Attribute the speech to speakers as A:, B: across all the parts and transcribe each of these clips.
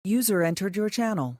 A: User entered your channel.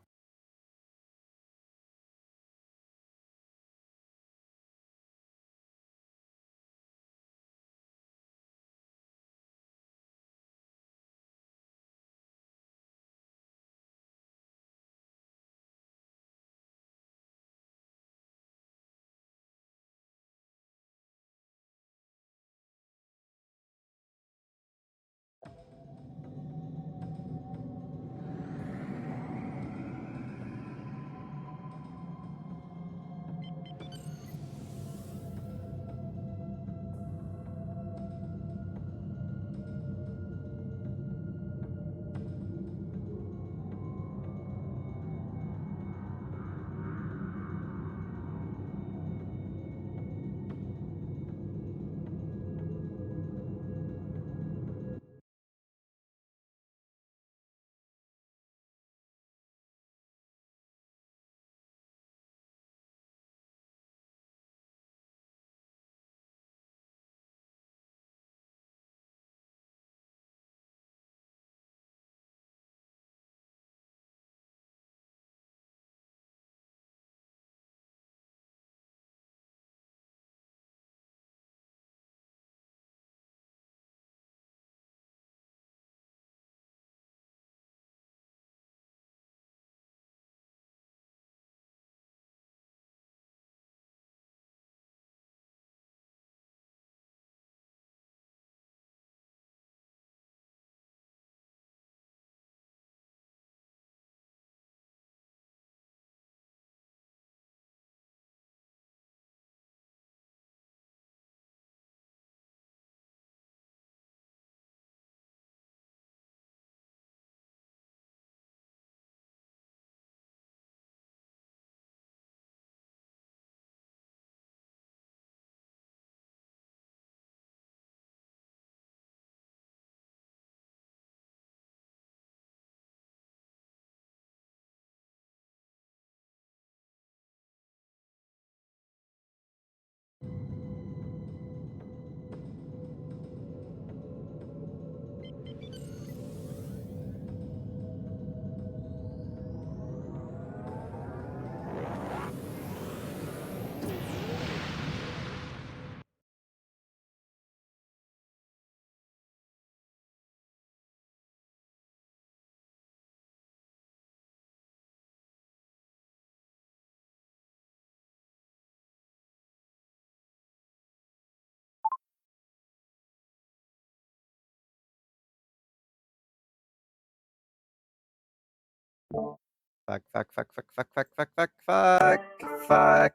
B: Fuck, fuck, fuck, fuck, fuck, fuck, fuck, fuck, fuck, fuck.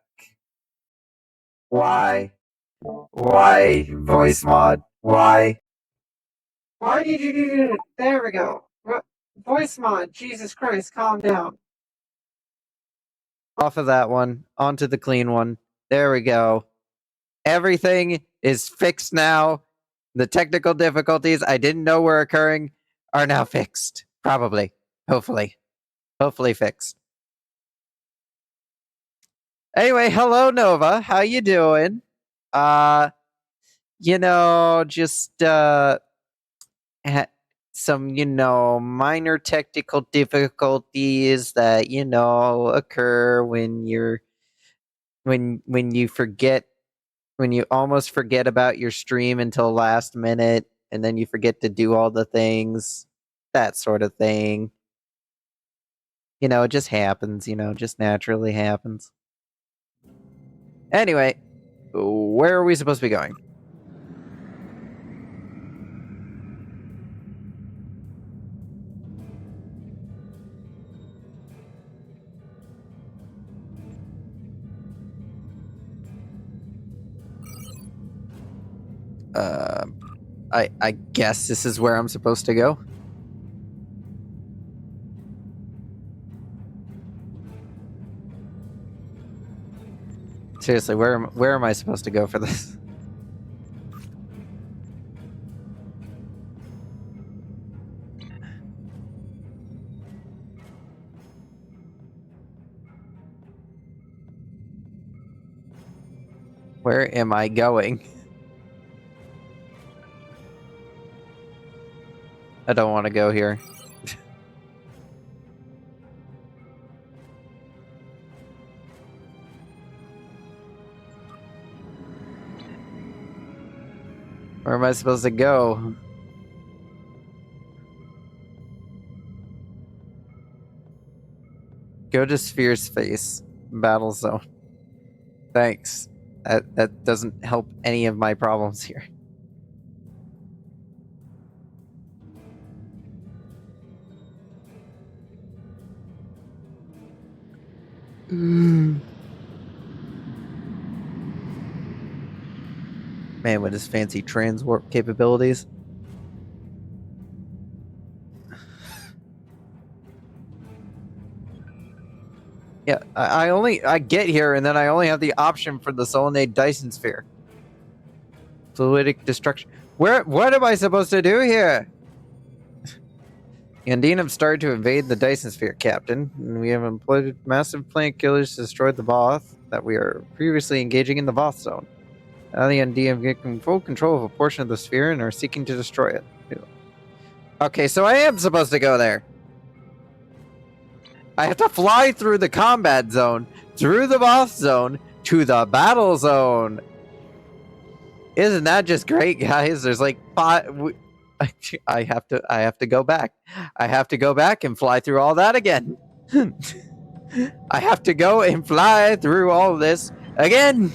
B: Why? Why? Voice mod? Why? Why did you do it? There we go. Voice mod. Jesus Christ, calm down. Off of that one, onto the clean one. There we go. Everything is fixed now. The technical difficulties I didn't know were occurring are now fixed. Probably. Hopefully. Hopefully fixed. Anyway, hello Nova. How you doing? Just some, minor technical difficulties that, occur when when you almost forget about your stream until last minute and then you forget to do all the things, that sort of thing. It just happens, just naturally happens. Anyway, where are we supposed to be going? I guess this is where I'm supposed to go. Seriously, where am I supposed to go for this? Where am I going? I don't want to go here. Where am I supposed to go? Go to Sphere Space. Battle Zone. Thanks. That doesn't help any of my problems here. Man with his fancy transwarp capabilities. Yeah, I get here and then I only have the option for the Solenoid Dyson Sphere. Fluidic destruction. What am I supposed to do here? The Undine have started to invade the Dyson Sphere, Captain. And we have employed massive plant killers to destroy the Voth that we are previously engaging in the Voth zone. Now the Undine have taken full control of a portion of the sphere and are seeking to destroy it. Okay, so I am supposed to go there. I have to fly through the combat zone, through the Voth zone, to the battle zone. Isn't that just great, guys? There's like five. I have to go back. I have to go back and fly through all that again. I have to go and fly through all this again.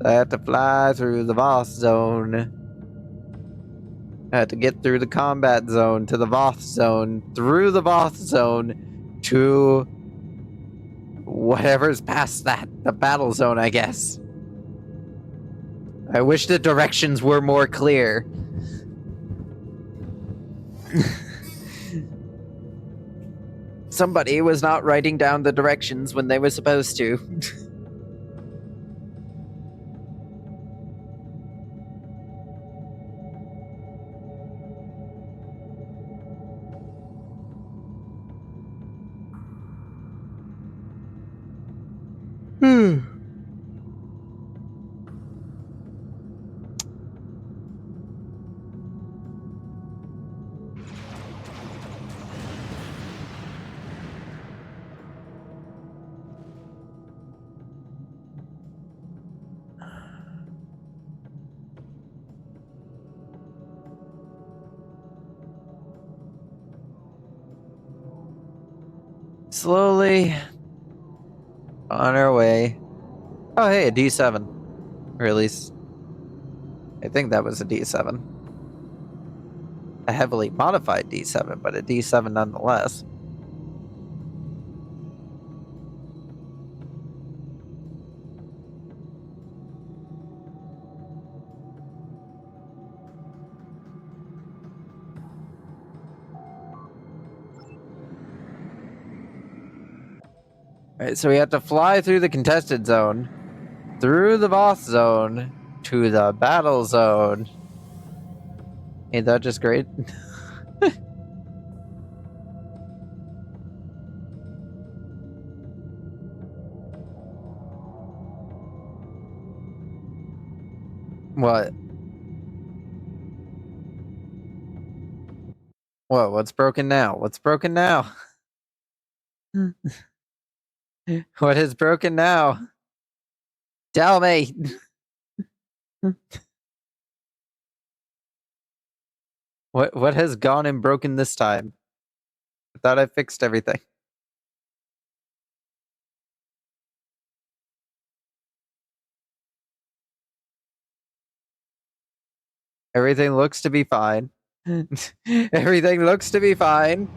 B: I have to fly through the Voth zone. I have to get through the combat zone to the Voth zone, through the Voth zone to whatever's past that, the battle zone, I guess. I wish the directions were more clear. Somebody was not writing down the directions when they were supposed to. Slowly on our way. Oh, hey, a D7. Or at least, I think that was a D7. A heavily modified D7, but a D7 nonetheless. Alright, so we have to fly through the contested zone, through the Voth zone, to the battle zone. Ain't that just great? What? What? What's broken now? What's broken now? What is broken now? Tell me! What has gone and broken this time? I thought I fixed everything. Everything looks to be fine. Everything looks to be fine.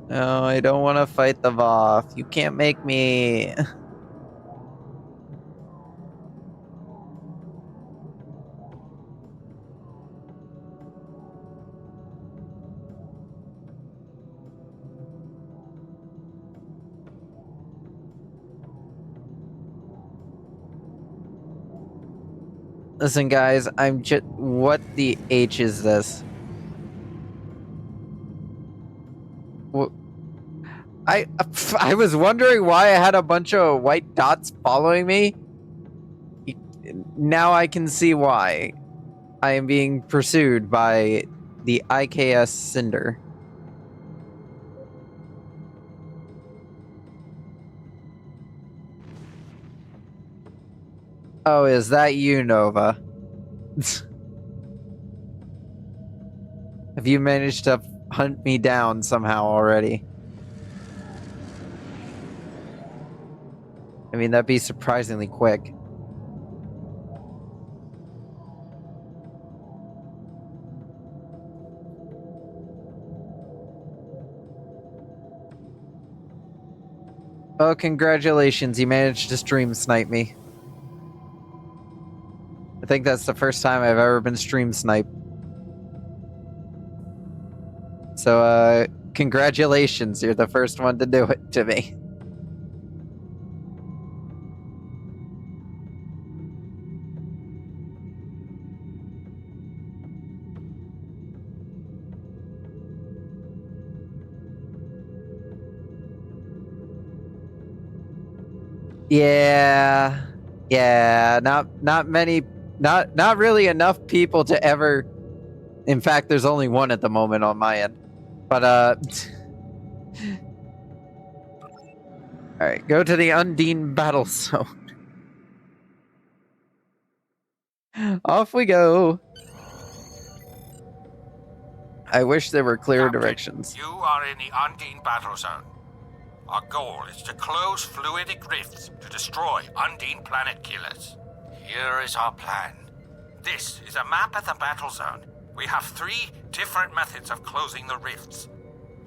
B: No, I don't want to fight the Voth. You can't make me. Listen, guys, I'm just. What the H is this? I was wondering why I had a bunch of white dots following me. Now I can see why. I am being pursued by the IKS Cinder. Oh, is that you, Nova? Have you managed to hunt me down somehow already? I mean, that'd be surprisingly quick. Oh, congratulations, you managed to stream snipe me. I think that's the first time I've ever been stream sniped. So, congratulations, you're the first one to do it to me. Yeah, not really enough people to ever. In fact, there's only one at the moment on my end. But all right, go to the Undine battle zone. Off we go. I wish there were clear
C: Captain,
B: directions.
C: You are in the Undine battle zone. Our goal is to close fluidic rifts to destroy Undine planet killers. Here is our plan. This is a map of the battle zone. We have 3 different methods of closing the rifts.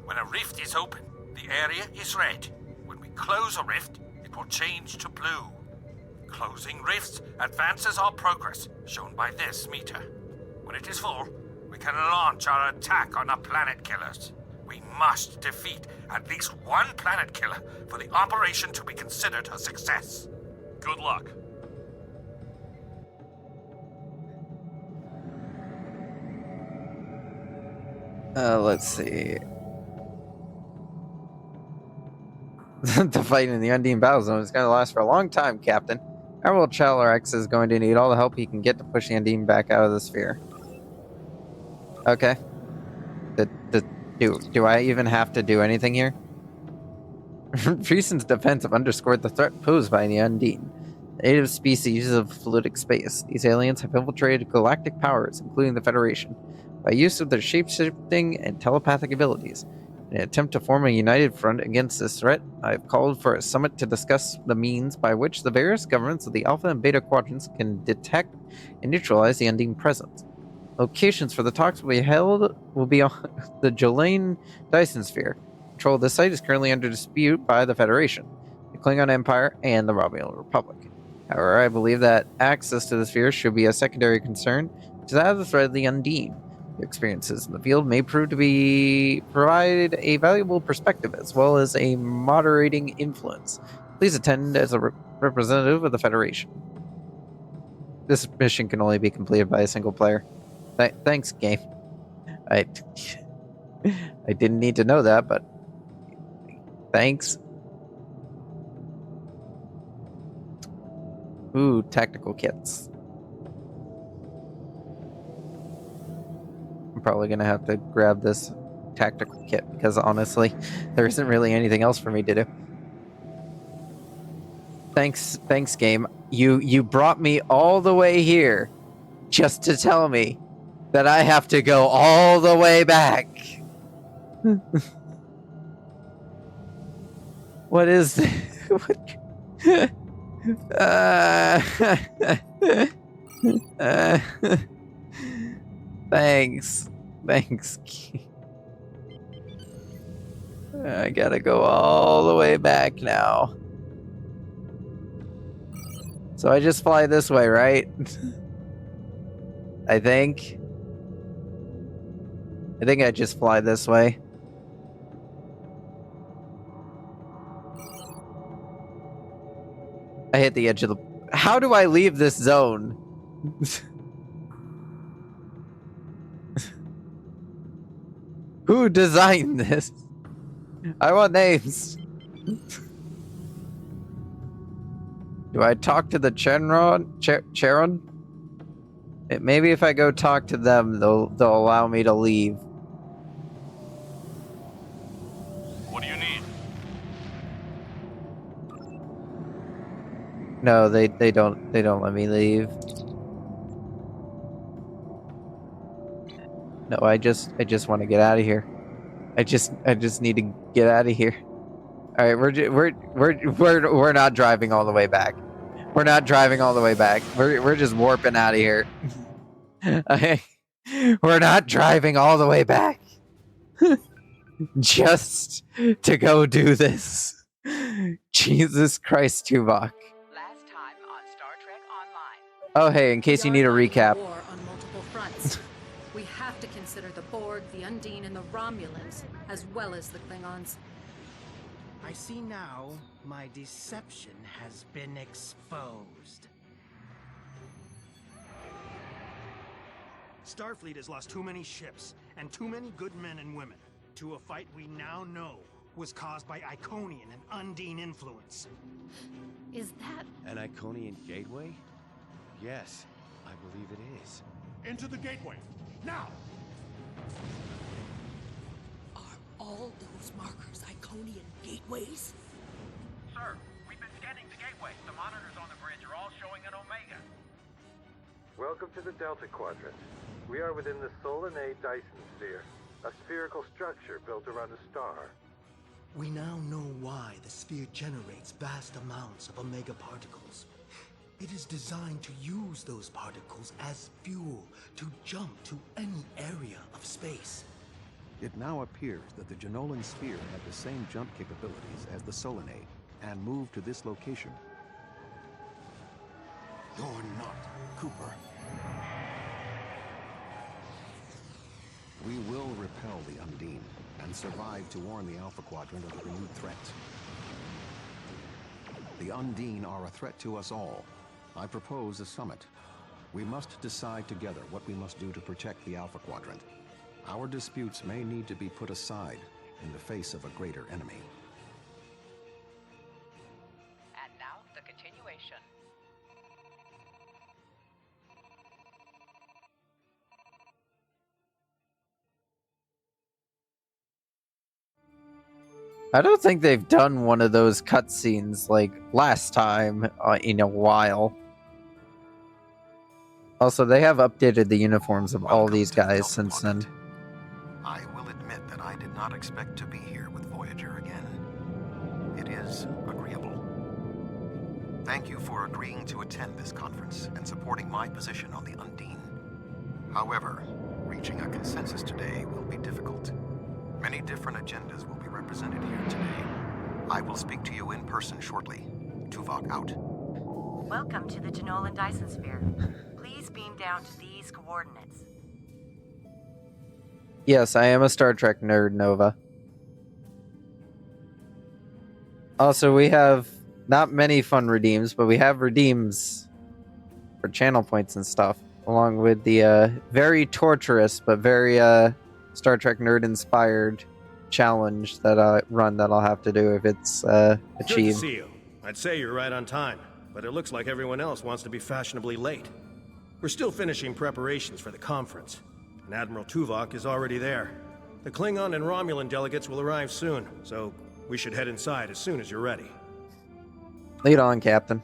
C: When a rift is open, the area is red. When we close a rift, it will change to blue. Closing rifts advances our progress, shown by this meter. When it is full, we can launch our attack on the planet killers. We must defeat at least one planet killer for the operation to be considered a success. Good luck.
B: Let's see. The fight in the Undine battle zone is going to last for a long time, Captain. Admiral Challange is going to need all the help he can get to push the Undine back out of the sphere. Okay. Do I even have to do anything here? Recent events have underscored the threat posed by the Undine, the native species of fluidic space. These aliens have infiltrated galactic powers, including the Federation, by use of their shape-shifting and telepathic abilities. In an attempt to form a united front against this threat, I have called for a summit to discuss the means by which the various governments of the Alpha and Beta quadrants can detect and neutralize the Undine presence. Locations for the talks will be on the Jolene Dyson Sphere. Control of this site is currently under dispute by the Federation, the Klingon Empire, and the Romulan Republic. However, I believe that access to the sphere should be a secondary concern to that of the threat of the Undine. Your experiences in the field may prove to provide a valuable perspective as well as a moderating influence. Please attend as a representative of the Federation. This mission can only be completed by a single player. Thanks, game. I didn't need to know that, but thanks. Ooh, tactical kits. I'm probably gonna have to grab this tactical kit because honestly, there isn't really anything else for me to do. Thanks, game. You brought me all the way here just to tell me that I have to go all the way back. What is this? Thanks. I gotta go all the way back now. So I just fly this way, right? I think I just fly this way. I hit the edge of the... How do I leave this zone? Who designed this? I want names. Do I talk to the Charon? Maybe if I go talk to them, they'll allow me to leave.
D: What do you need?
B: No, they don't let me leave. No, I just want to get out of here. I just need to get out of here. All right, we're not driving all the way back. We're not driving all the way back. We're just warping out of here. Okay. We're not driving all the way back. Just to go do this. Jesus Christ, Tuvok.
A: Last time on Star Trek Online.
B: Oh, hey, in case you need a recap.
E: War on multiple fronts. We have to consider the Borg, the Undine, and the Romulans, as well as the Klingons.
F: I see now my deception has been exposed. Starfleet has lost too many ships and too many good men and women to a fight we now know was caused by Iconian and Undine influence.
E: Is that...
G: An Iconian gateway? Yes, I believe it is.
D: Into the gateway, now!
H: Are all those markers Iconian gateways?
C: Sir, we've been scanning the gateway. The monitors on the bridge are all showing an Omega.
I: Welcome to the Delta Quadrant. We are within the Solanae Dyson Sphere, a spherical structure built around a star.
F: We now know why the sphere generates vast amounts of Omega particles. It is designed to use those particles as fuel to jump to any area of space.
J: It now appears that the Janolan sphere had the same jump capabilities as the Solanae, and moved to this location.
G: You're not Cooper.
J: We will repel the Undine, and survive to warn the Alpha Quadrant of the renewed threat. The Undine are a threat to us all. I propose a summit. We must decide together what we must do to protect the Alpha Quadrant. Our disputes may need to be put aside in the face of a greater enemy.
A: And now the continuation.
B: I don't think they've done one of those cutscenes like last time in a while. Also, they have updated the uniforms of all these guys since then.
K: I will admit that I did not expect to be here with Voyager again. It is agreeable. Thank you for agreeing to attend this conference and supporting my position on the Undine. However, reaching a consensus today will be difficult. Many different agendas will be represented here today. I will speak to you in person shortly. Tuvok out.
L: Welcome to the Janolan Dyson Sphere. Please beam down to these coordinates.
B: Yes, I am a Star Trek nerd, Nova. Also, we have not many fun redeems, but we have redeems for channel points and stuff, along with the very torturous but very Star Trek nerd-inspired challenge that I'll have to do if it's
D: Good
B: achieved.
D: to see you. I'd say you're right on time, but it looks like everyone else wants to be fashionably late. We're still finishing preparations for the conference, and Admiral Tuvok is already there. The Klingon and Romulan delegates will arrive soon, so we should head inside as soon as you're ready.
B: Lead on, Captain.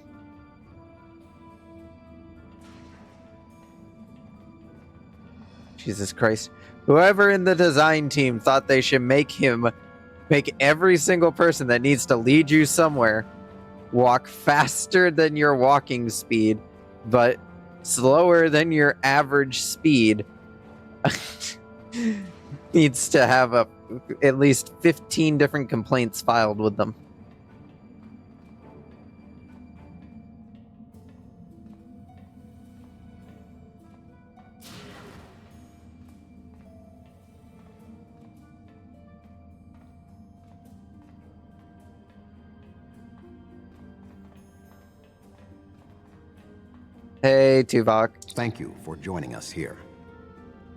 B: Jesus Christ. Whoever in the design team thought they should make every single person that needs to lead you somewhere walk faster than your walking speed, but slower than your average speed needs to have at least 15 different complaints filed with them. Hey, Tuvok.
J: Thank you for joining us here.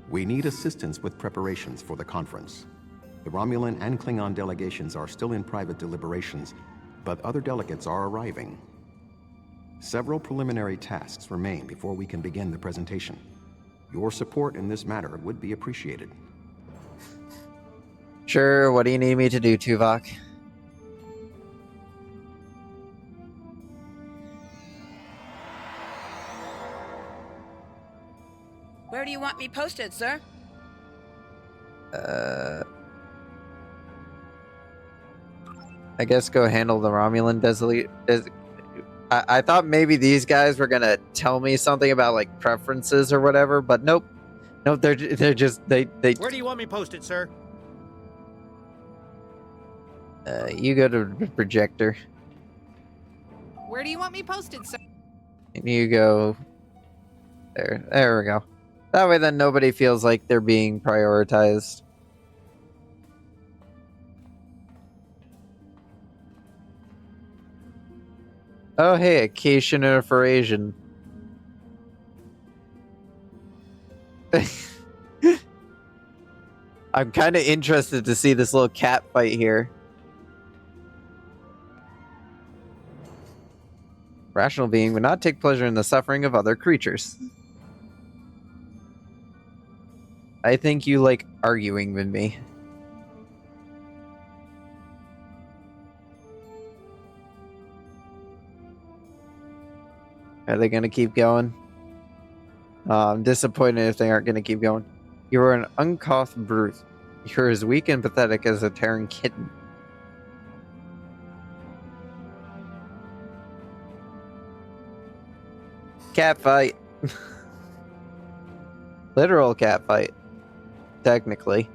J: We need assistance with preparations for the conference. The Romulan and Klingon delegations are still in private deliberations, but other delegates are arriving. Several preliminary tasks remain before we can begin the presentation. Your support in this matter would be appreciated.
B: Sure, what do you need me to do, Tuvok?
M: Where do you want me posted, sir?
B: I guess go handle the Romulan I thought maybe these guys were gonna tell me something about like preferences or whatever, but nope. Nope, they're just they
D: Where do you want me posted, sir?
B: you go to the projector.
M: Where do you want me posted, sir?
B: And you go there. There we go. That way then nobody feels like they're being prioritized. Oh hey, occasion for Asian. I'm kind of interested to see this little cat fight here. Rational being would not take pleasure in the suffering of other creatures. I think you like arguing with me. Are they going to keep going? I'm disappointed if they aren't going to keep going. You are an uncouth brute. You're as weak and pathetic as a Terran kitten. Cat fight. Literal cat fight. Technically.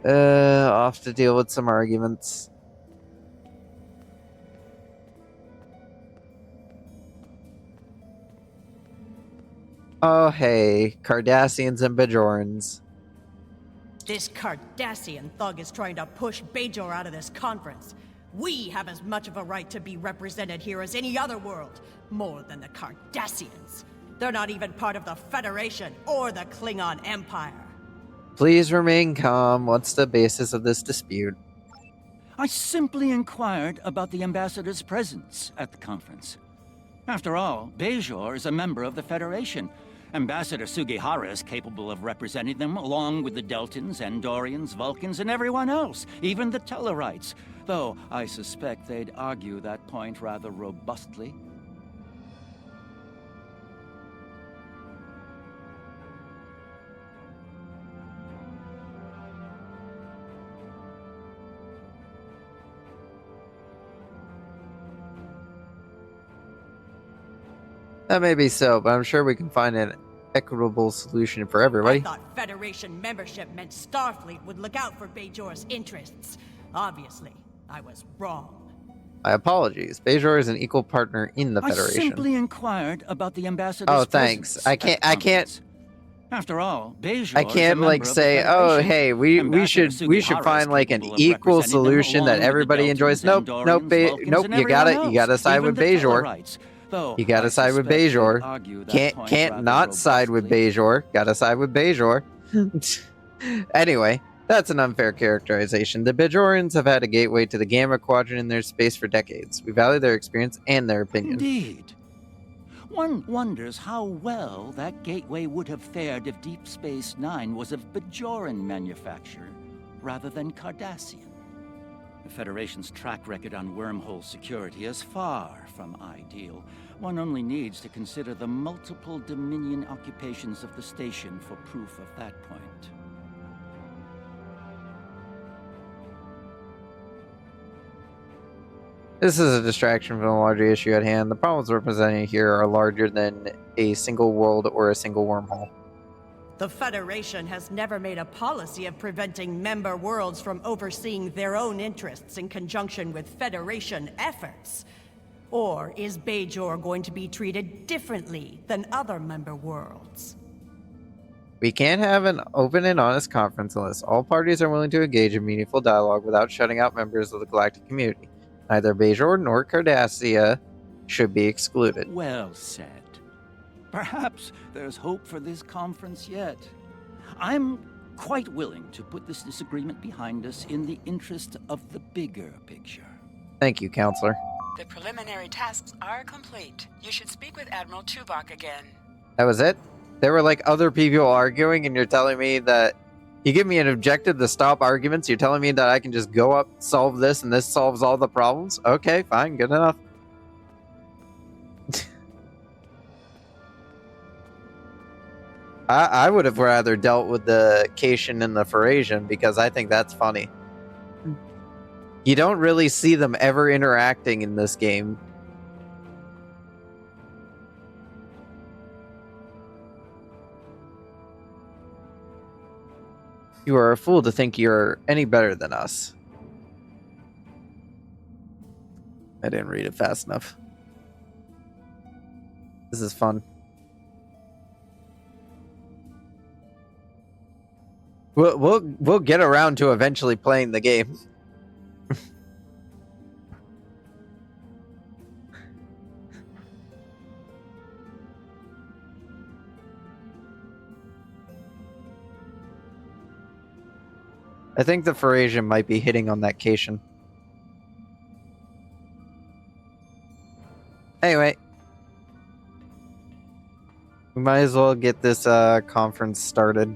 B: Off to deal with some arguments. Oh, hey, Cardassians and Bajorans.
H: This Cardassian thug is trying to push Bajor out of this conference. We have as much of a right to be represented here as any other world, more than the Cardassians. They're not even part of the Federation or the Klingon Empire.
B: Please remain calm. What's the basis of this dispute?
N: I simply inquired about the ambassador's presence at the conference. After all, Bajor is a member of the Federation. Ambassador Sugihara is capable of representing them, along with the Deltans, Andorians, Vulcans, and everyone else, even the Tellarites. Though I suspect they'd argue that point rather robustly.
B: That may be so, but I'm sure we can find an equitable solution for everybody.
H: I thought Federation membership meant Starfleet would look out for Bajor's interests. Obviously, I was wrong.
B: My apologies. Bajor is an equal partner in the Federation.
N: I simply inquired about the ambassador's
B: Oh, thanks. I can't.
N: After all, Bajor
B: I can't like say, oh, hey, we should find like an equal solution that everybody enjoys. Nope, nope, nope. You gotta side with Bajor. You gotta side with Bajor. Can't not side with Bajor. Gotta side with Bajor. Anyway, that's an unfair characterization. The Bajorans have had a gateway to the Gamma Quadrant in their space for decades. We value their experience and their opinion.
N: Indeed. One wonders how well that gateway would have fared if Deep Space Nine was of Bajoran manufacture rather than Cardassian. The Federation's track record on wormhole security is far from ideal. One only needs to consider the multiple Dominion occupations of the station for proof of that point.
B: This is a distraction from the larger issue at hand. The problems represented here are larger than a single world or a single wormhole.
H: The Federation has never made a policy of preventing member worlds from overseeing their own interests in conjunction with Federation efforts. Or is Bajor going to be treated differently than other member worlds?
B: We can't have an open and honest conference unless all parties are willing to engage in meaningful dialogue without shutting out members of the galactic community. Neither Bajor nor Cardassia should be excluded.
N: Well said. Perhaps there's hope for this conference yet. I'm quite willing to put this disagreement behind us in the interest of the bigger picture.
B: Thank you, Counselor.
A: The preliminary tasks are complete. You should speak with Admiral Tuvok again.
B: That was it? There were like other people arguing, and you're telling me that you give me an objective to stop arguments. You're telling me that I can just go up, solve this, and this solves all the problems? Okay, fine, good enough. I would have rather dealt with the Cation and the Pharasian because I think that's funny. You don't really see them ever interacting in this game. You are a fool to think you're any better than us. I didn't read it fast enough. This is fun. We'll get around to eventually playing the game. I think the Pharasian might be hitting on that Cation. Anyway. We might as well get this conference started.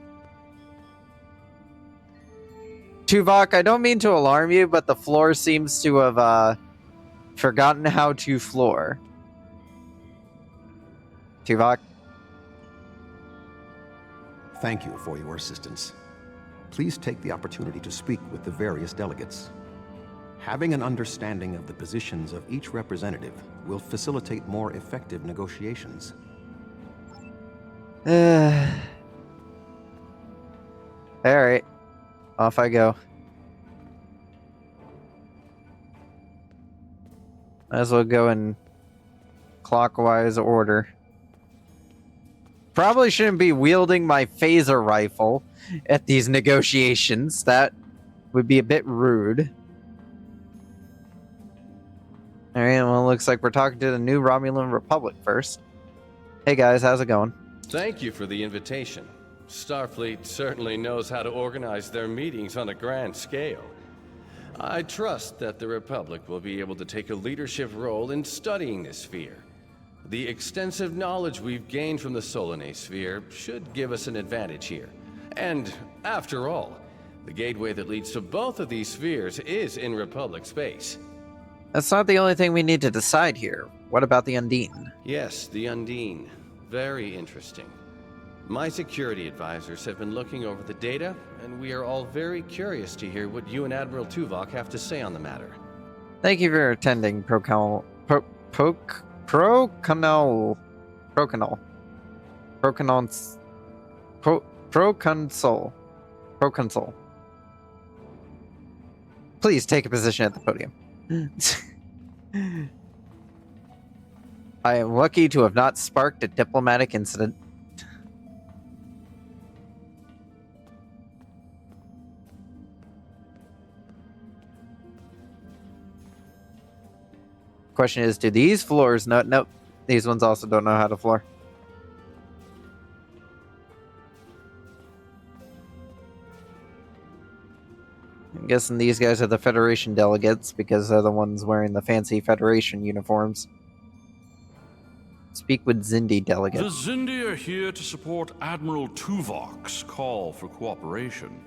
B: Tuvok, I don't mean to alarm you, but the floor seems to have forgotten how to floor. Tuvok?
J: Thank you for your assistance. Please take the opportunity to speak with the various delegates. Having an understanding of the positions of each representative will facilitate more effective negotiations.
B: Alright. Off I go. Might as well go in clockwise order. Probably shouldn't be wielding my phaser rifle at these negotiations. That would be a bit rude. Alright, well, looks like we're talking to the new Romulan Republic first. Hey guys, how's it going?
O: Thank you for the invitation. Starfleet certainly knows how to organize their meetings on a grand scale. I trust that the Republic will be able to take a leadership role in studying this sphere. The extensive knowledge we've gained from the Solanae sphere should give us an advantage here. And, after all, the gateway that leads to both of these spheres is in Republic space.
B: That's not the only thing we need to decide here. What about the Undine?
O: Yes, the Undine. Very interesting. My security advisors have been looking over the data, and we are all very curious to hear what you and Admiral Tuvok have to say on the matter.
B: Thank you for attending, Proconsul. Please take a position at the podium. I am lucky to have not sparked a diplomatic incident. Question is, do these floors know? Nope. These ones also don't know how to floor. I'm guessing these guys are the Federation delegates because they're the ones wearing the fancy Federation uniforms. Speak with Xindi delegate.
P: The Xindi are here to support Admiral Tuvok's call for cooperation.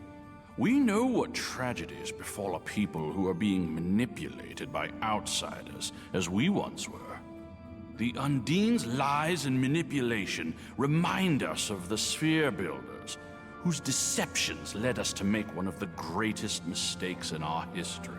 P: We know what tragedies befall a people who are being manipulated by outsiders, as we once were. The Undine's lies and manipulation remind us of the Sphere Builders, whose deceptions led us to make one of the greatest mistakes in our history.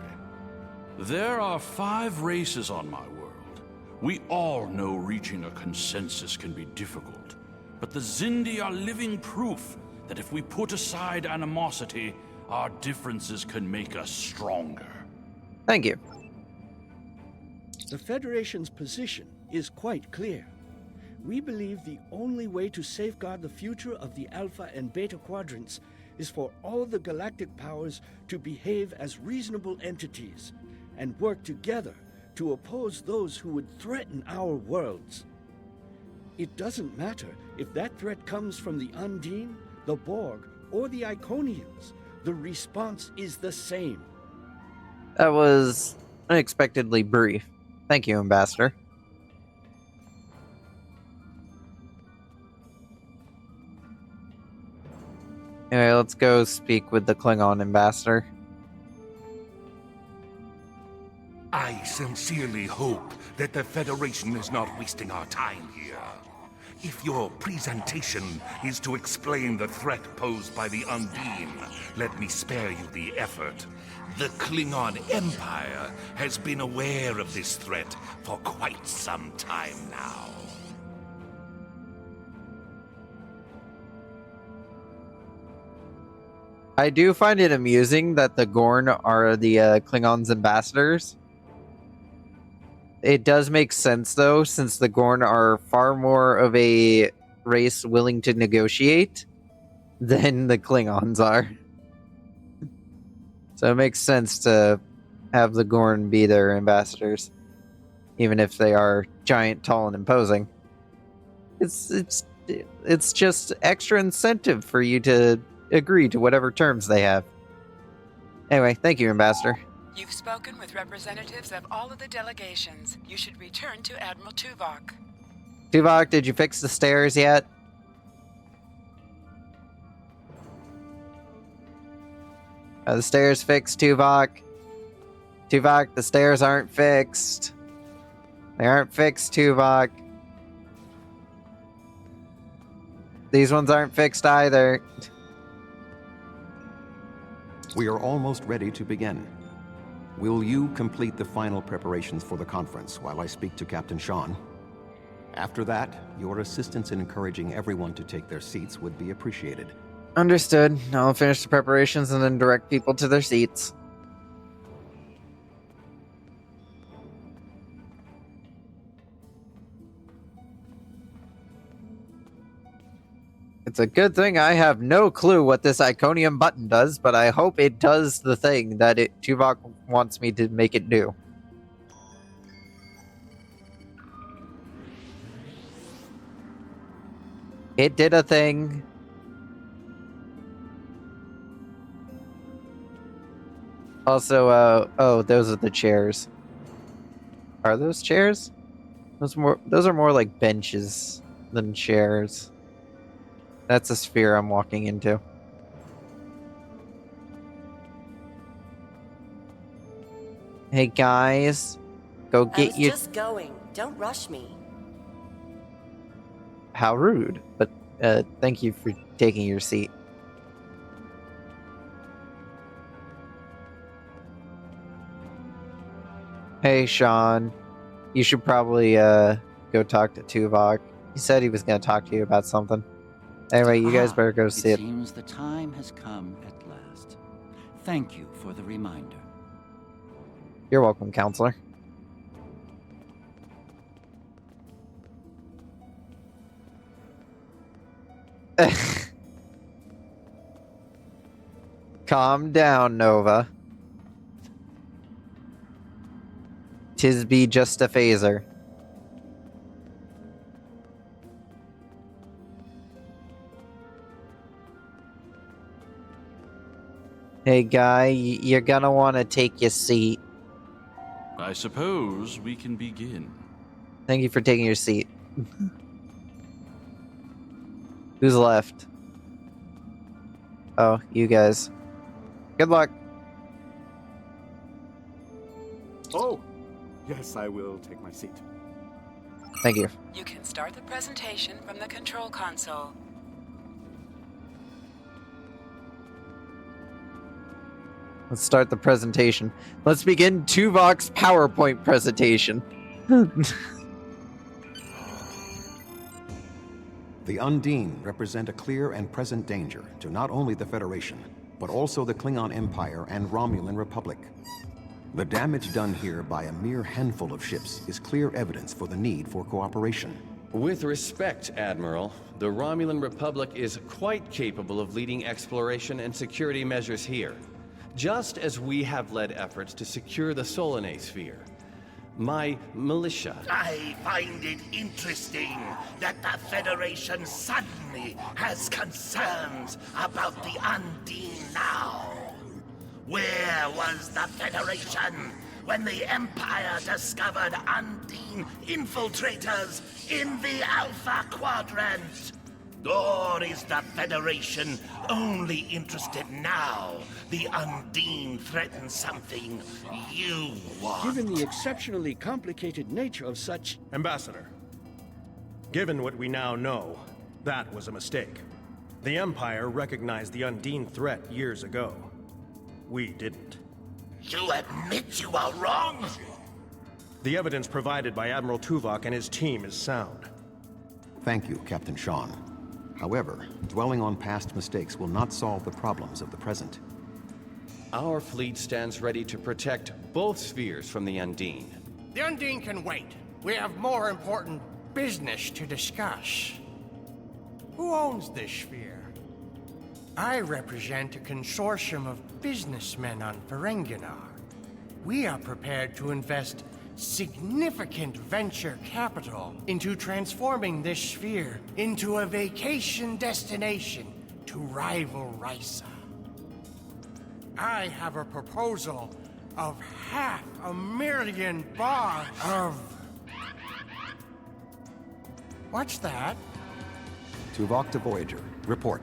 P: There are 5 races on my world. We all know reaching a consensus can be difficult, but the Xindi are living proof that if we put aside animosity, our differences can make us stronger.
B: Thank you.
Q: The Federation's position is quite clear. We believe the only way to safeguard the future of the Alpha and Beta quadrants is for all the galactic powers to behave as reasonable entities and work together to oppose those who would threaten our worlds. It doesn't matter if that threat comes from the Undine, the Borg, or the Iconians. The response is the same.
B: That was unexpectedly brief. Thank you, Ambassador. Anyway, let's go speak with the Klingon ambassador.
R: I sincerely hope that the Federation is not wasting our time here. If your presentation is to explain the threat posed by the Undine, let me spare you the effort. The Klingon Empire has been aware of this threat for quite some time now.
B: I do find it amusing that the Gorn are the Klingons' ambassadors. It does make sense, though, since the Gorn are far more of a race willing to negotiate than the Klingons are. So it makes sense to have the Gorn be their ambassadors, even if they are giant, tall, and imposing. It's just extra incentive for you to agree to whatever terms they have. Anyway, thank you, Ambassador.
A: You've spoken with representatives of all of the delegations. You should return to Admiral Tuvok.
B: Tuvok, did you fix the stairs yet? Are the stairs fixed, Tuvok? Tuvok, the stairs aren't fixed. They aren't fixed, Tuvok. These ones aren't fixed either.
J: We are almost ready to begin. Will you complete the final preparations for the conference while I speak to Captain Sean? After that, your assistance in encouraging everyone to take their seats would be appreciated.
B: Understood. I'll finish the preparations and then direct people to their seats. It's a good thing I have no clue what this Iconium button does, but I hope it does the thing that Tuvok wants me to make it do. It did a thing. Also, oh, those are the chairs. Are those chairs? Those are more like benches than chairs. That's a sphere I'm walking into. Hey guys, go get your...
S: I was just going. Don't rush me.
B: How rude, but thank you for taking your seat. Hey Sean, you should probably go talk to Tuvok. He said he was going to talk to you about something. Anyway, you guys better go see it.
N: It seems the time has come at last. Thank you for the reminder.
B: You're welcome, Counselor. Calm down, Nova. 'Tis be just a phaser. Hey guy, you're gonna want to take your seat.
P: I suppose we can begin.
B: Thank you for taking your seat. Who's left? Oh, you guys. Good luck.
T: Oh, yes, I will take my seat.
B: Thank you.
A: You can start the presentation from the control console.
B: Let's start the presentation. Let's begin Tuvok's PowerPoint presentation.
J: The Undine represent a clear and present danger to not only the Federation, but also the Klingon Empire and Romulan Republic. The damage done here by a mere handful of ships is clear evidence for the need for cooperation.
O: With respect, Admiral, the Romulan Republic is quite capable of leading exploration and security measures here, just as we have led efforts to secure the Solanae sphere. My militia...
R: I find it interesting that the Federation suddenly has concerns about the Undine now. Where was the Federation
U: when the Empire discovered Undine infiltrators in the Alpha Quadrant? Or is the Federation only interested now the Undine threatens something you want?
Q: Given the exceptionally complicated nature of such...
D: Ambassador, given what we now know, that was a mistake. The Empire recognized the Undine threat years ago. We didn't.
U: You admit you are wrong?
D: The evidence provided by Admiral Tuvok and his team is sound.
J: Thank you, Captain Sean. However, dwelling on past mistakes will not solve the problems of the present.
O: Our fleet stands ready to protect both spheres from the Undine.
V: The Undine can wait. We have more important business to discuss. Who owns this sphere? I represent a consortium of businessmen on Ferenginar. We are prepared to invest significant venture capital into transforming this sphere into a vacation destination to rival Risa. I have a proposal of $500,000 of... What's that?
J: Tuvok to Voyager. Report.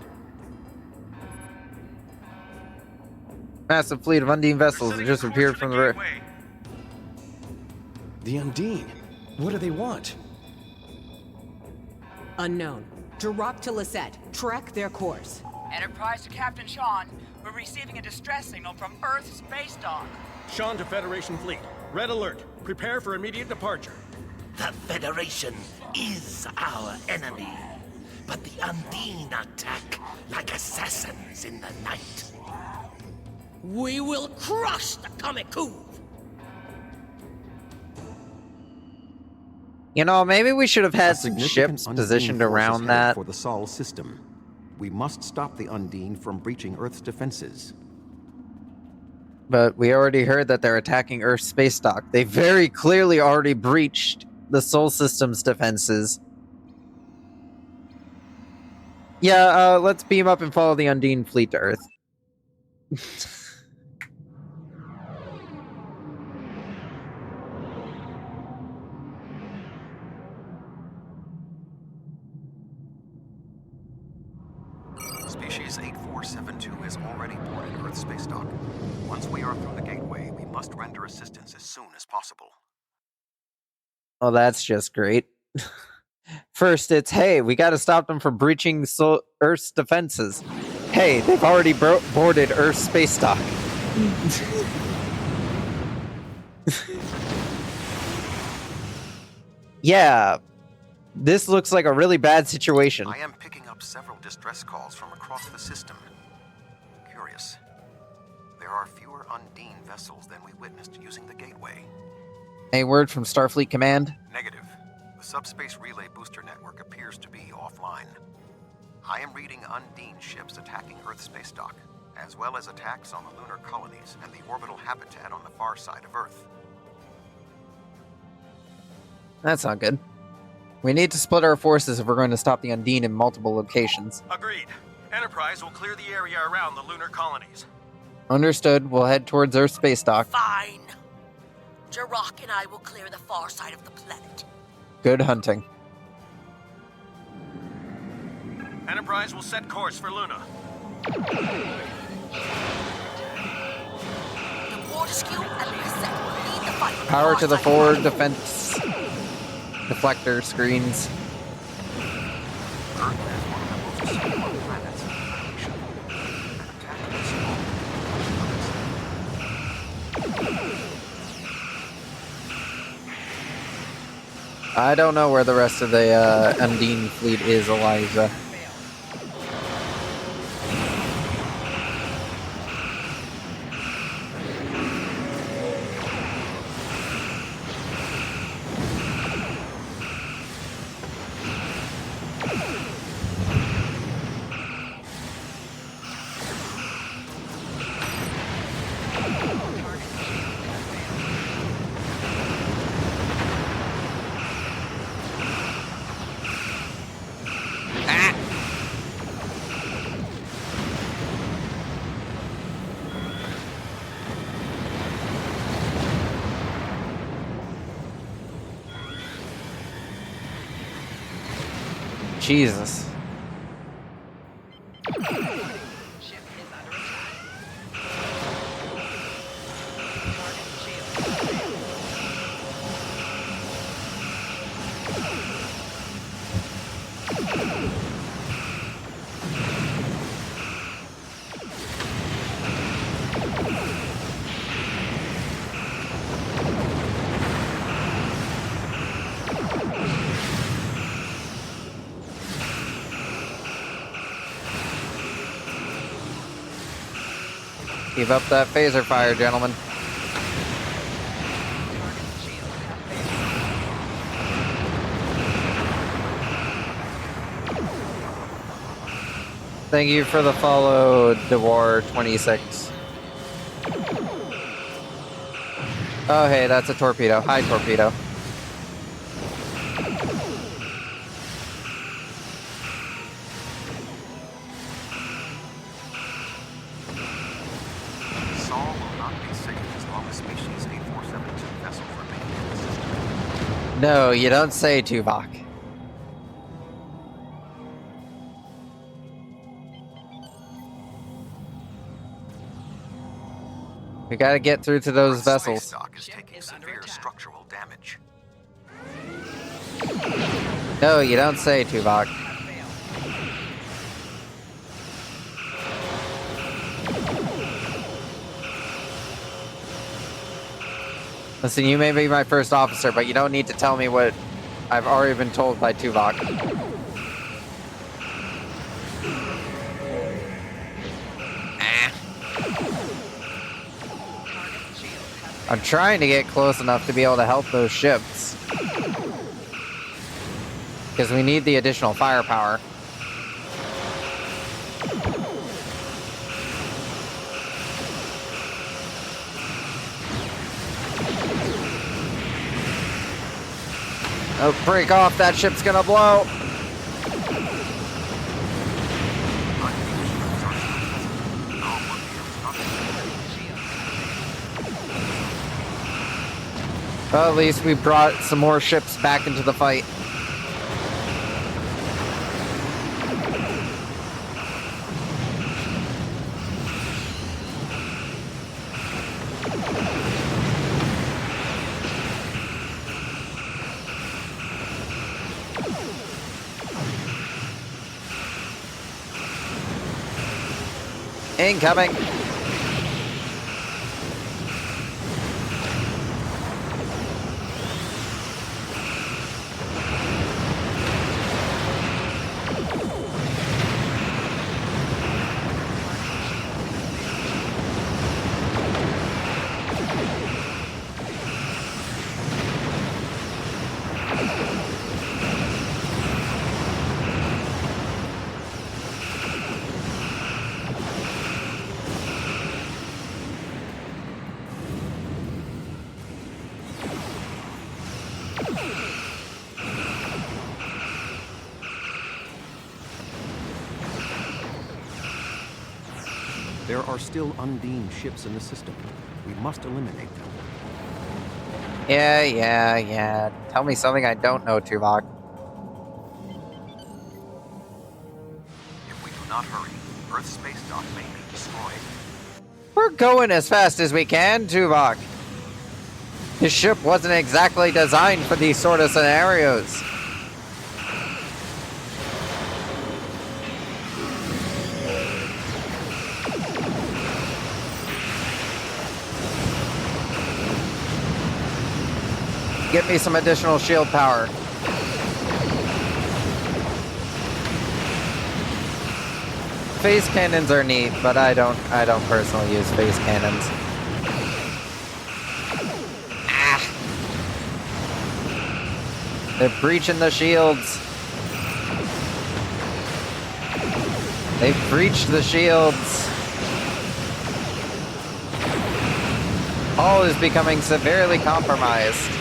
B: Massive fleet of Undine vessels have just appeared from the...
O: The Undine? What do they want?
W: Unknown. Direct to Lisette. Track their course.
A: Enterprise to Captain Sean. We're receiving a distress signal from Earth's space dock.
D: Sean to Federation fleet. Red alert. Prepare for immediate departure.
U: The Federation is our enemy, but the Undine attack like assassins in the night.
W: We will crush the Comic-Coup!
B: You know, maybe we should have had some
J: Significant
B: ships
J: Undine
B: positioned
J: forces
B: around
J: headed
B: that.
J: for the Sol system. We must stop the Undine from breaching Earth's defenses.
B: But we already heard that they're attacking Earth's space dock. They very clearly already breached the Sol system's defenses. Yeah, let's beam up and follow the Undine fleet to Earth.
K: Species 8472 is already boarded Earth's space dock. Once we are through the gateway, we must render assistance as soon as possible.
B: Oh, that's just great. First, it's, hey, we gotta stop them from breaching Earth's defenses. Hey, they've already boarded Earth's space dock. Yeah, this looks like a really bad situation.
K: I am picking up several distress calls from across the system. Curious. There are fewer Undine vessels than we witnessed using the gateway.
B: Any word from Starfleet Command?
K: Negative. The subspace relay booster network appears to be offline. I am reading Undine ships attacking Earth's space dock, as well as attacks on the lunar colonies and the orbital habitat on the far side of Earth.
B: That's not good. We need to split our forces if we're going to stop the Undine in multiple locations.
D: Agreed. Enterprise will clear the area around the lunar colonies.
B: Understood. We'll head towards Earth's space dock.
W: Fine. Jirok and I will clear the far side of the planet.
B: Good hunting.
D: Enterprise will set course for Luna.
W: The Fortescue and the Lisette will lead the fight.
B: Power to the forward defense deflector screens. I don't know where the rest of the Undine fleet is, Elijah. Jesus. Keep up that phaser fire, gentlemen. Thank you for the follow, DeWar26. Oh, hey, that's a torpedo. Hi, torpedo.
K: Sol will not be safe as long as species 8472 vessels remain in the system.
B: No, you don't say, Tuvok. We gotta get through to those vessels.
K: Stock is taking severe structural damage.
B: No, you don't say, Tuvok. Listen, you may be my first officer, but you don't need to tell me what I've already been told by Tuvok. I'm trying to get close enough to be able to help those ships. Because we need the additional firepower. Oh, break off, that ship's gonna blow! Well, at least we brought some more ships back into the fight. Incoming!
J: There are still Undine ships in the system. We must eliminate them.
B: Yeah. Tell me something I don't know, Tuvok.
K: If we do not hurry, Earth's space dock may be destroyed.
B: We're going as fast as we can, Tuvok. This ship wasn't exactly designed for these sort of scenarios. Get me some additional shield power. Phase cannons are neat, but I don't personally use phase cannons. They're breaching the shields. They've breached the shields. Hull is becoming severely compromised.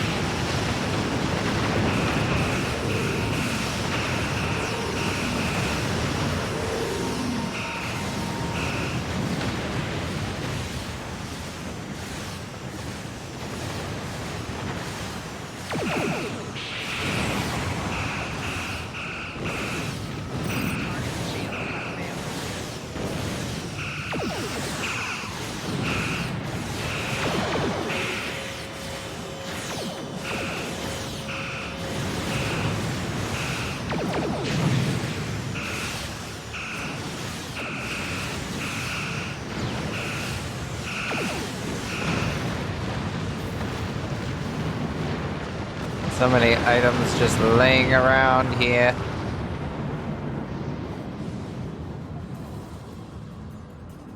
B: So many items just laying around here.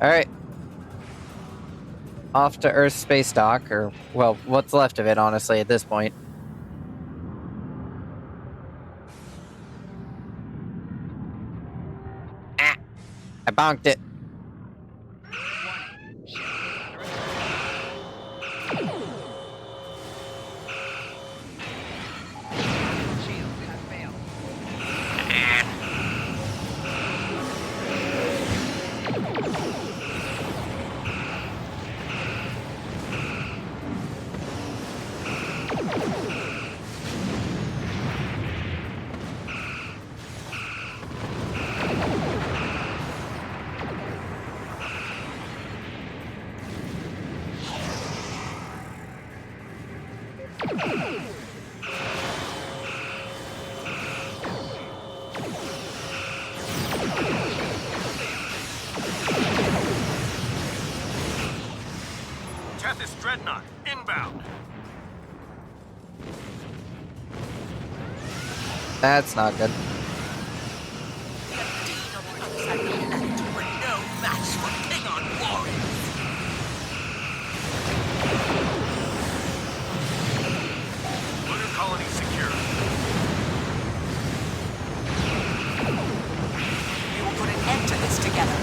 B: Alright. Off to Earth Space Dock, or, well, what's left of it, honestly, at this point. Ah! I bonked it.
D: Tethys Dreadnought, inbound.
B: That's not good.
D: Lunar colony secure.
W: We will put an end to this together.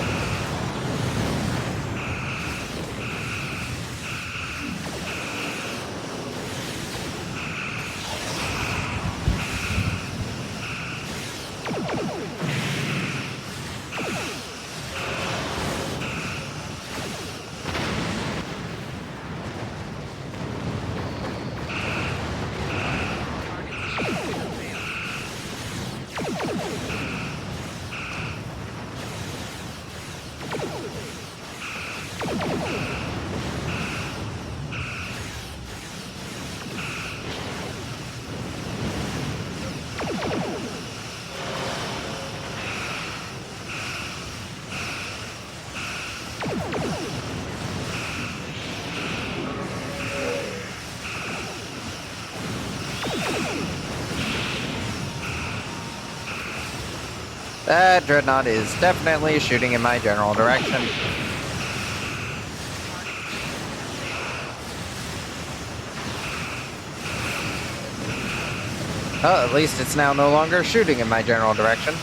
B: That dreadnought is definitely shooting in my general direction. Oh, at least it's now no longer shooting in my general direction.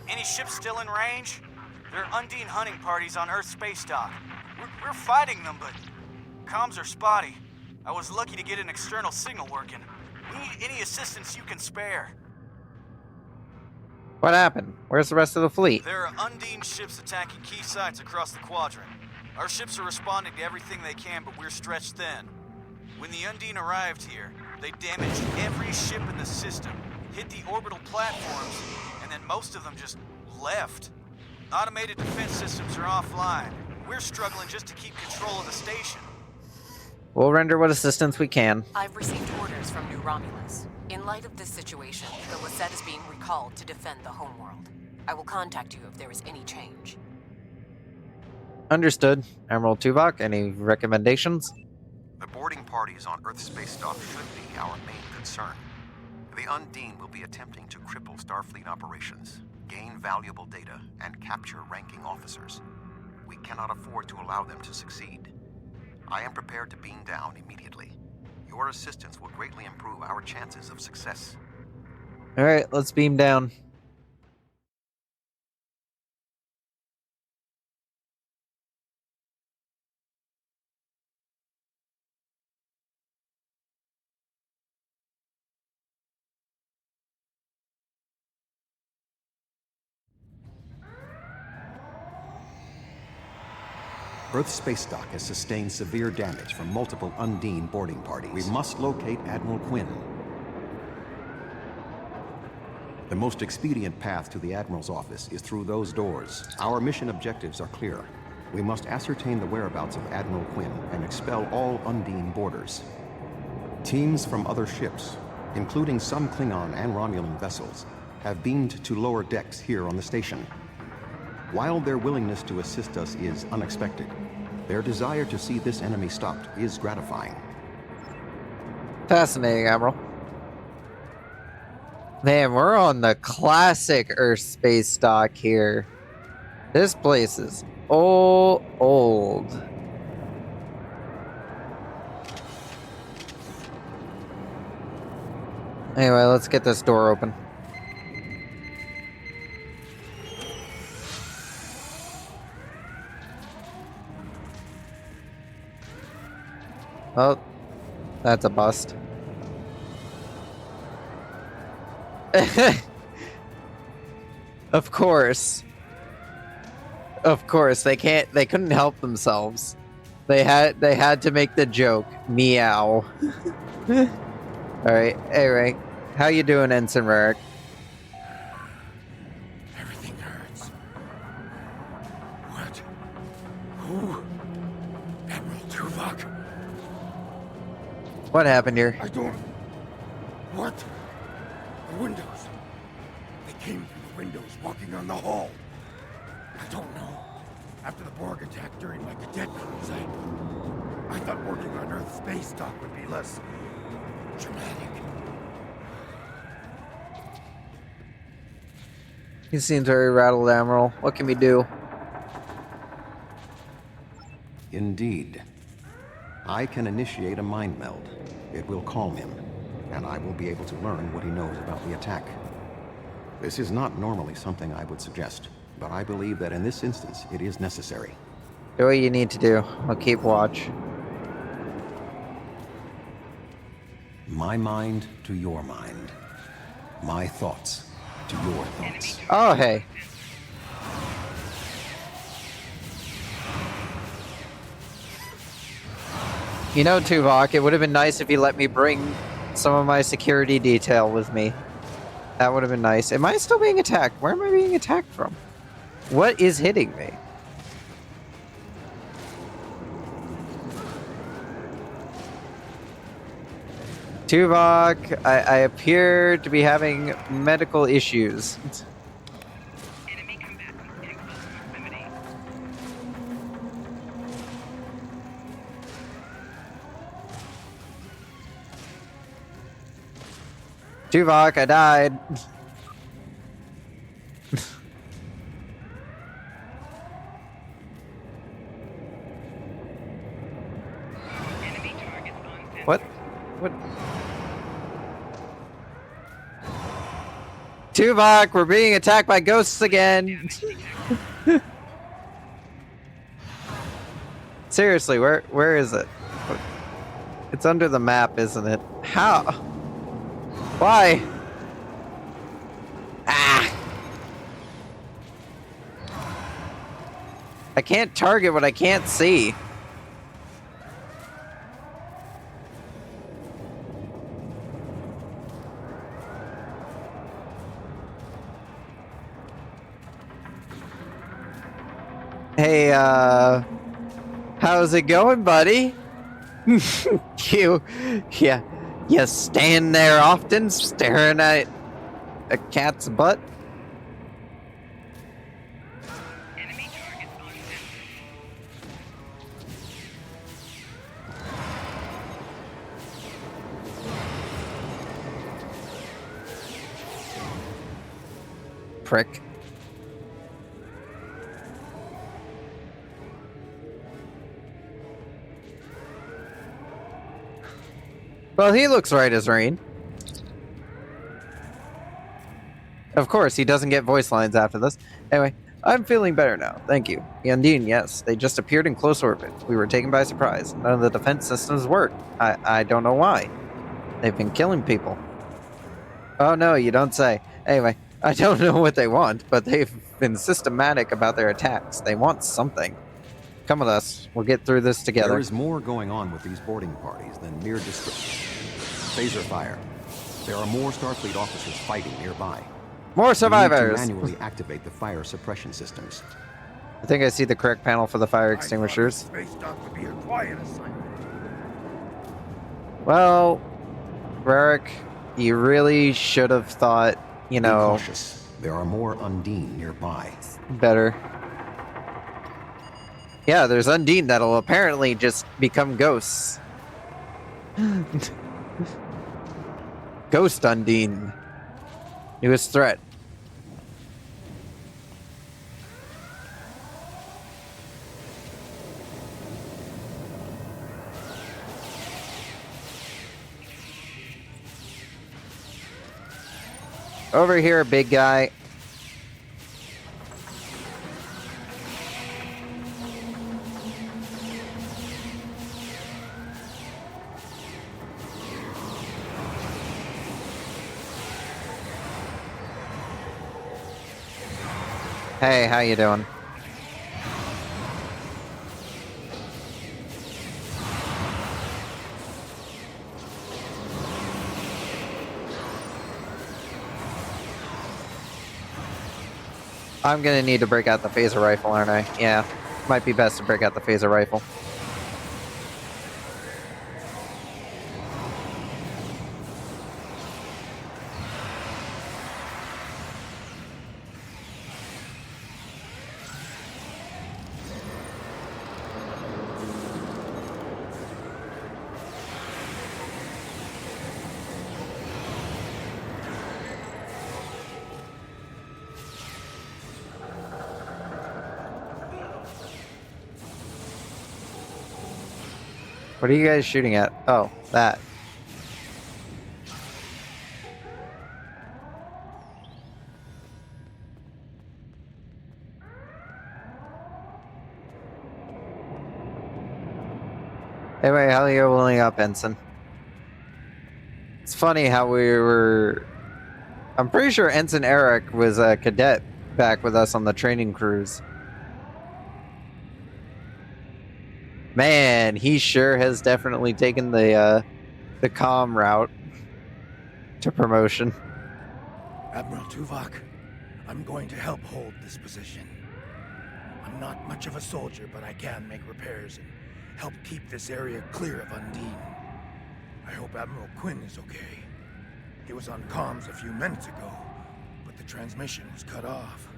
C: Any ships still in range? There are Undine hunting parties on Earth Space Dock. We're fighting them, but comms are spotty. I was lucky to get an external signal working. We need any assistance you can spare.
B: What happened? Where's the rest of the fleet?
C: There are Undine ships attacking key sites across the quadrant. Our ships are responding to everything they can, but we're stretched thin. When the Undine arrived here, they damaged every ship in the system, hit the orbital platforms, and then most of them just left. Automated defense systems are offline. We're struggling just to keep control of the station.
B: We'll render what assistance we can.
L: I've received orders from New Romulus. In light of this situation, the Lisette is being recalled to defend the homeworld. I will contact you if there is any change.
B: Understood. Admiral Tuvok, any recommendations?
K: The boarding parties on Earth space dock should be our main concern. The Undine will be attempting to cripple Starfleet operations, gain valuable data, and capture ranking officers. We cannot afford to allow them to succeed. I am prepared to beam down immediately. Your assistance will greatly improve our chances of success.
B: Alright, let's beam down.
J: Earth space dock has sustained severe damage from multiple Undine boarding parties. We must locate Admiral Quinn. The most expedient path to the Admiral's office is through those doors. Our mission objectives are clear. We must ascertain the whereabouts of Admiral Quinn and expel all Undine boarders. Teams from other ships, including some Klingon and Romulan vessels, have beamed to lower decks here on the station. While their willingness to assist us is unexpected, their desire to see this enemy stopped is gratifying.
B: Fascinating, Admiral. Man, we're on the classic Earth space dock here. This place is old. Anyway, let's get this door open. Oh, that's a bust. Of course. Of course, they couldn't help themselves. They had to make the joke. Meow. Alright, anyway. How you doing, Ensign Rarick?
U: Everything hurts. What? Who? Admiral Tuvok?
B: What happened here?
U: I don't... What? The windows. They came through the windows, walking on the hall. I don't know. After the Borg attack during my cadet cruise, I thought working on Earth space dock would be less dramatic.
B: He seems very rattled, Admiral. What can we do?
J: Indeed. I can initiate a mind meld. It will calm him, and I will be able to learn what he knows about the attack. This is not normally something I would suggest, but I believe that in this instance it is necessary.
B: Do what you need to do. I'll keep watch.
J: My mind to your mind. My thoughts to your thoughts.
B: Oh, hey. You know, Tuvok, it would have been nice if you let me bring some of my security detail with me. That would have been nice. Am I still being attacked? Where am I being attacked from? What is hitting me? Tuvok, I appear to be having medical issues. Tuvok, I died. What? What? Tuvok, we're being attacked by ghosts again. Seriously, where is it? It's under the map, isn't it? How? Why? Ah! I can't target what I can't see. Hey, how's it going, buddy? You stand there often, staring at a cat's butt? prick. Well, he looks right as rain. Of course, he doesn't get voice lines after this. Anyway, I'm feeling better now, thank you. The Undine, yes, they just appeared in close orbit. We were taken by surprise. None of the defense systems work. I don't know why. They've been killing people. Oh no, you don't say. Anyway, I don't know what they want, but they've been systematic about their attacks. They want something. Come with us. We'll get through this together.
J: There is more going on with these boarding parties than mere destruction. Phaser fire. There are more Starfleet officers fighting nearby.
B: More survivors!
J: We need to manually activate the fire suppression systems.
B: I think I see the correct panel for the fire extinguishers.
U: Space dock would be a quiet assignment.
B: Well, Rarick, you really should have thought, you know...
J: Be cautious. There are more Undine nearby.
B: Better. Yeah, there's Undine that'll apparently just become ghosts. Ghost Undine. Newest threat. Over here, big guy. Hey, how you doing? I'm gonna need to break out the phaser rifle, aren't I? Yeah, might be best to break out the phaser rifle. What are you guys shooting at? Oh, that. Anyway, how are you holding up, Ensign? It's funny how we were... I'm pretty sure Ensign Eric was a cadet back with us on the training cruise. Man, he sure has definitely taken the comm route to promotion.
U: Admiral Tuvok, I'm going to help hold this position. I'm not much of a soldier, but I can make repairs and help keep this area clear of Undine. I hope Admiral Quinn is okay. He was on comms a few minutes ago, but the transmission was cut off.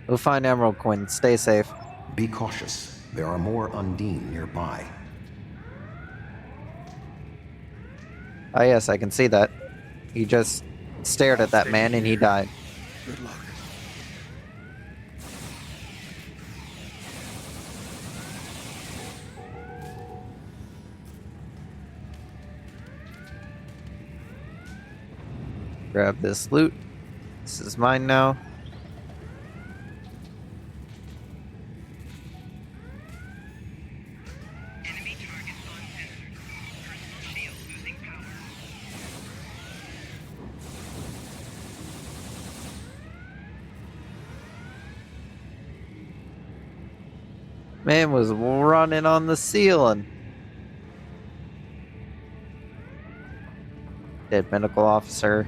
B: We'll find Admiral Quinn. Stay safe.
J: Be cautious. There are more Undine nearby.
B: Oh yes, I can see that. He just stared at that man and he died.
U: Good luck.
B: Grab this loot. This is mine now. Man was running on the ceiling. Dead medical officer.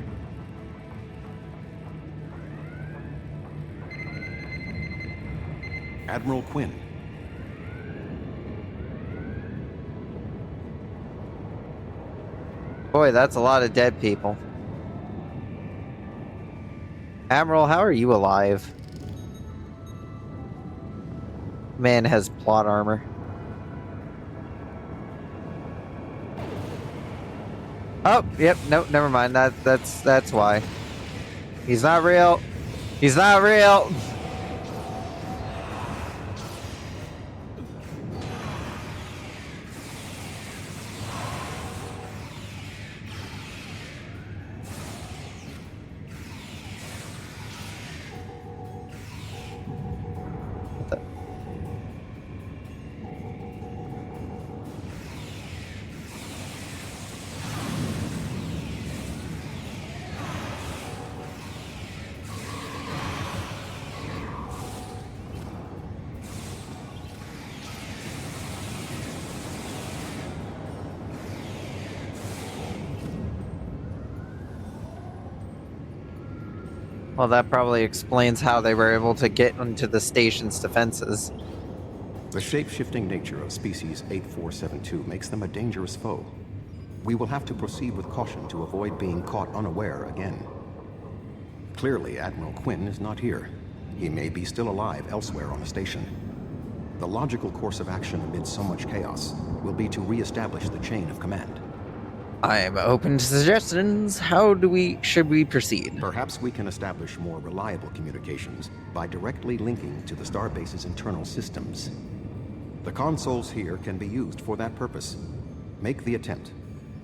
J: Admiral Quinn.
B: Boy, that's a lot of dead people. Admiral, how are you alive? Man has plot armor. Oh, yep, nope, never mind. That's why. He's not real. He's not real. Well, that probably explains how they were able to get into the station's defenses.
J: The shape-shifting nature of species 8472 makes them a dangerous foe. We will have to proceed with caution to avoid being caught unaware again. Clearly, Admiral Quinn is not here. He may be still alive elsewhere on the station. The logical course of action amid so much chaos will be to re-establish the chain of command.
B: I am open to suggestions. How should we proceed?
J: Perhaps we can establish more reliable communications by directly linking to the starbase's internal systems. The consoles here can be used for that purpose. Make the attempt.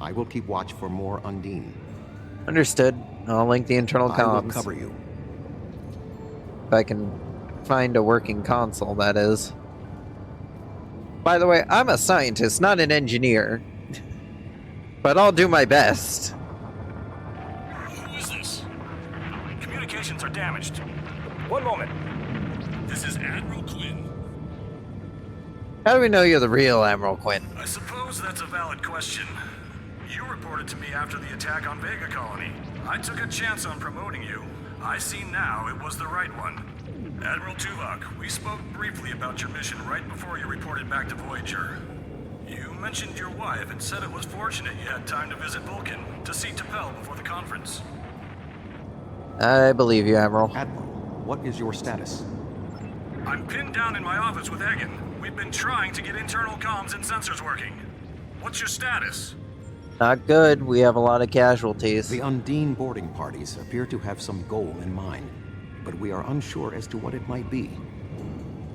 J: I will keep watch for more Undine.
B: Understood. I'll link the internal comms.
J: I will cover you.
B: If I can find a working console, that is. By the way, I'm a scientist, not an engineer. But I'll do my best.
E: Who is this? Communications are damaged. One moment. This is Admiral Quinn.
B: How do we know you're the real Admiral Quinn?
E: I suppose that's a valid question. You reported to me after the attack on Vega Colony. I took a chance on promoting you. I see now it was the right one. Admiral Tuvok, we spoke briefly about your mission right before you reported back to Voyager. You mentioned your wife and said it was fortunate you had time to visit Vulcan to see T'Pel before the conference.
B: I believe you, Admiral.
J: Admiral, what is your status?
E: I'm pinned down in my office with Egan. We've been trying to get internal comms and sensors working. What's your status?
B: Not good. We have a lot of casualties.
J: The Undine boarding parties appear to have some goal in mind, but we are unsure as to what it might be.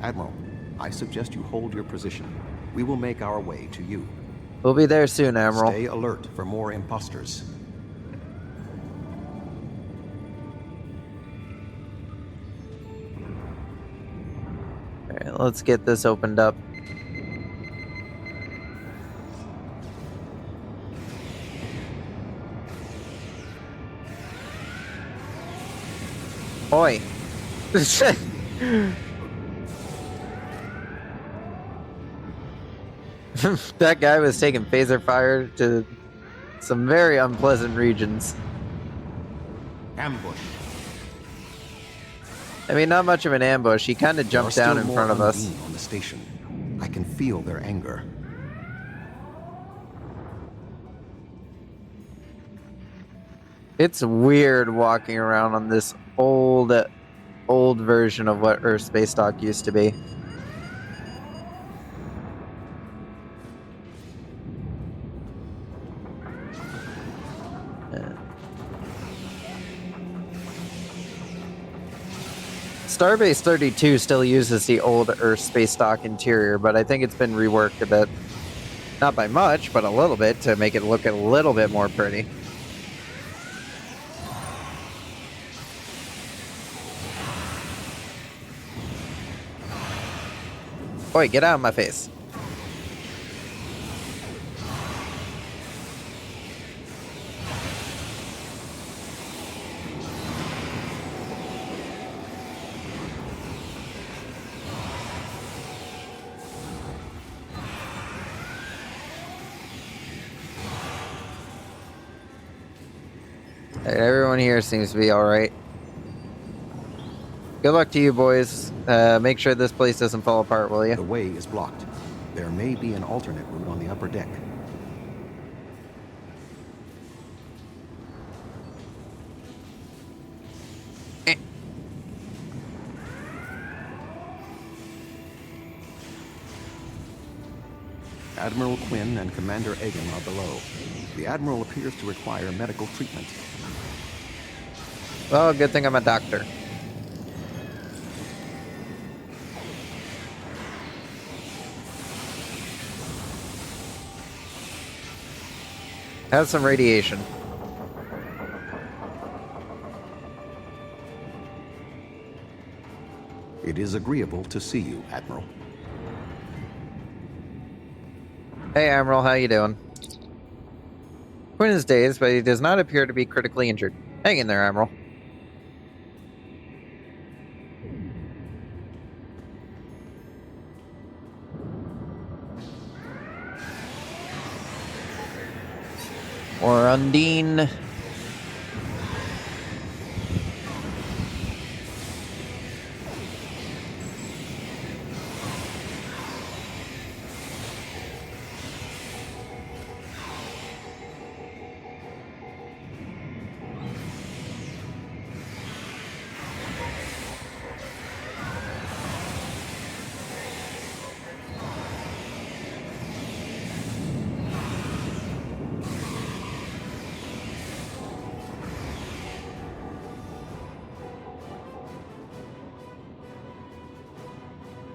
J: Admiral, I suggest you hold your position. We will make our way to you.
B: We'll be there soon, Admiral.
J: Stay alert for more imposters.
B: Alright, let's get this opened up. Oi. That guy was taking phaser fire to some very unpleasant regions.
J: Ambush.
B: I mean, not much of an ambush. He kind of jumped down in front of us.
J: On the station. I can feel their anger.
B: It's weird walking around on this old version of what Earth Space Dock used to be. Starbase 32 still uses the old Earth Space Dock interior, but I think it's been reworked a bit. Not by much, but a little bit to make it look a little bit more pretty. Oi, get out of my face. Everyone here seems to be alright. Good luck to you, boys. Make sure this place doesn't fall apart, will you?
J: The way is blocked. There may be an alternate route on the upper deck. Admiral Quinn and Commander Egan are below. The Admiral appears to require medical treatment.
B: Well, good thing I'm a doctor. Has some radiation.
J: It is agreeable to see you, Admiral.
B: Hey, Admiral, how you doing? Quinn is dazed, but he does not appear to be critically injured. Hang in there, Admiral. Or Undine.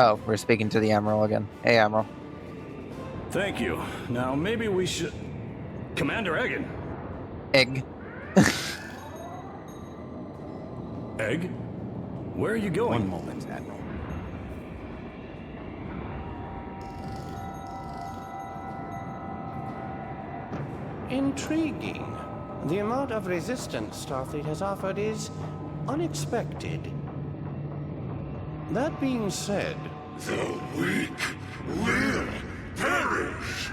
B: Oh, we're speaking to the Admiral again. Hey, Admiral.
E: Thank you. Now, maybe we should... Commander Egan.
B: Egg.
E: Egg? Where are you going?
J: One moment, Admiral.
F: Intriguing. The amount of resistance Starfleet has offered is unexpected. That being said...
R: The weak will perish.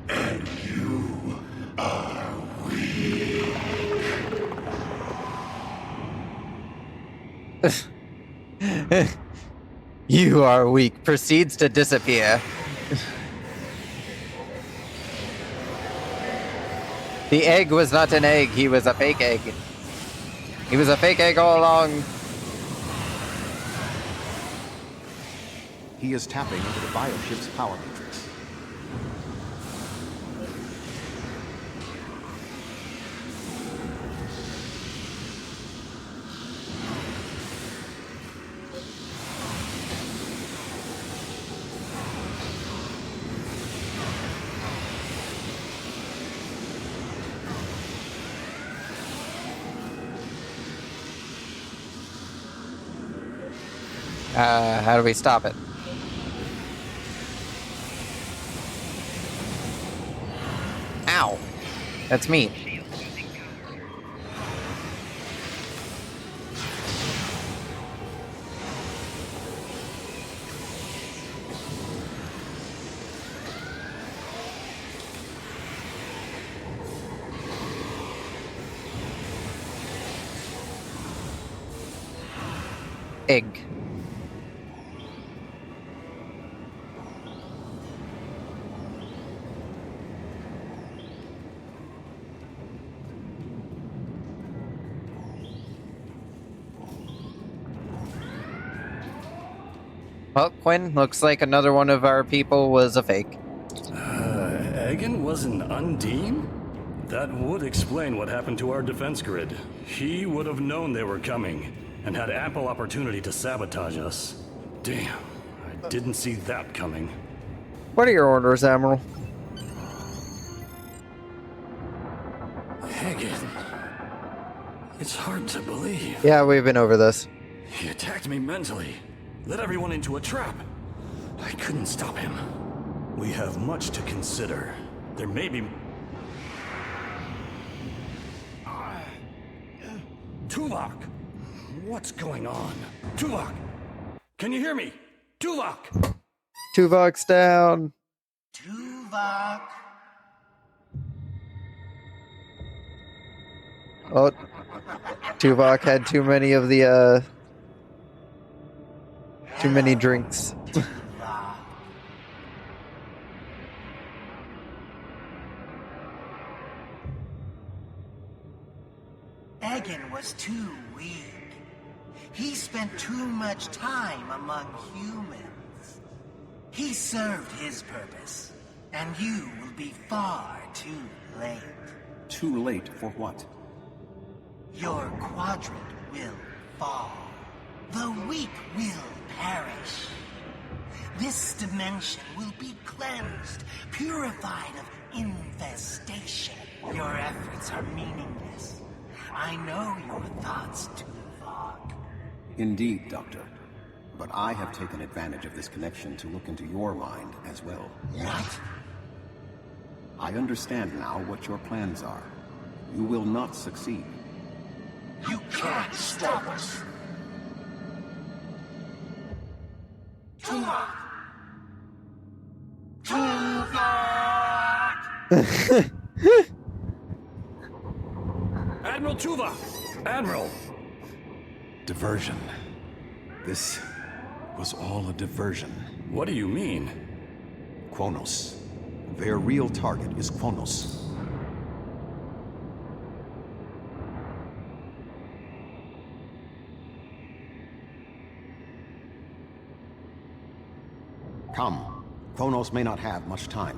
R: And you are weak.
B: You are weak. Proceeds to disappear. The egg was not an egg. He was a fake egg. He was a fake egg all along.
J: He is tapping into the bioship's power matrix.
B: How do we stop it? Ow. That's me. Egg. Well, Quinn, looks like another one of our people was a fake.
E: Egan was an Undine? That would explain what happened to our defense grid. He would have known they were coming, and had ample opportunity to sabotage us. Damn, I didn't see that coming.
B: What are your orders, Admiral?
E: Egan. It's hard to believe.
B: Yeah, we've been over this.
E: He attacked me mentally. Led everyone into a trap. I couldn't stop him. We have much to consider. There may be... Tuvok! What's going on? Tuvok! Can you hear me? Tuvok!
B: Tuvok's down.
G: Tuvok!
B: Oh, Tuvok had too many of the, too many drinks.
G: Egan was too weak. He spent too much time among humans. He served his purpose, and you will be far too late.
J: Too late for what?
G: Your quadrant will fall. The weak will perish. This dimension will be cleansed, purified of infestation. Your efforts are meaningless. I know your thoughts, Tuvok.
J: Indeed, Doctor. But I have taken advantage of this connection to look into your mind as well.
G: What?
J: I understand now what your plans are. You will not succeed.
G: You can't stop us. Tuvok! Tuvok!
E: Admiral Tuvok! Admiral!
J: Diversion. This was all a diversion.
E: What do you mean?
J: Kronos. Their real target is Kronos. Come. Kronos may not have much time.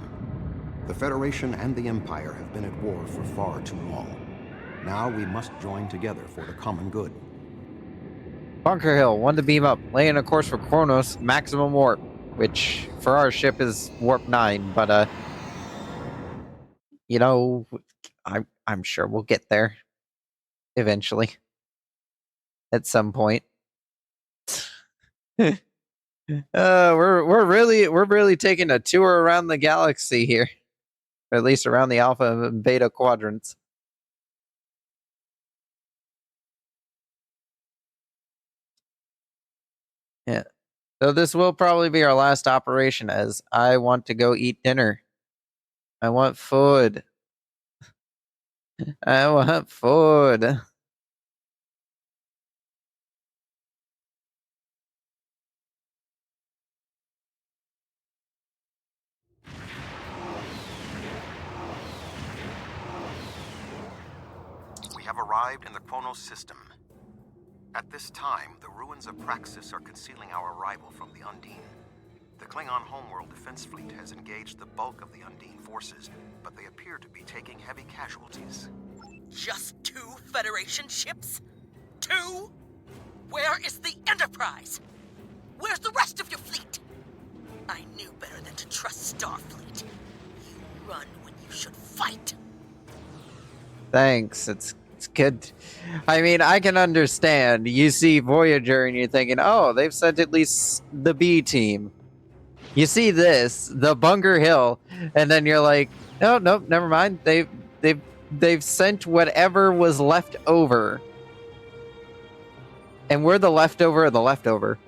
J: The Federation and the Empire have been at war for far too long. Now we must join together for the common good.
B: Bunker Hill, 1 to beam up. Laying a course for Kronos, maximum warp. Which, for our ship, is warp 9, but, you know, I'm sure we'll get there. Eventually. At some point. We're really taking a tour around the galaxy here. Or at least around the Alpha and Beta quadrants. Yeah. So this will probably be our last operation, as I want to go eat dinner. I want food. I want food.
K: We have arrived in the Kronos system. At this time, the ruins of Praxis are concealing our arrival from the Undine. The Klingon homeworld defense fleet has engaged the bulk of the Undine forces, but they appear to be taking heavy casualties.
W: Just 2 Federation ships? 2? Where is the Enterprise? Where's the rest of your fleet? I knew better than to trust Starfleet. You run when you should fight.
B: Thanks. It's good. I mean, I can understand. You see Voyager and you're thinking, oh, they've sent at least the B team. You see this, the Bunker Hill, and then you're like, no, never mind. They've sent whatever was left over. And we're the leftover of the leftover.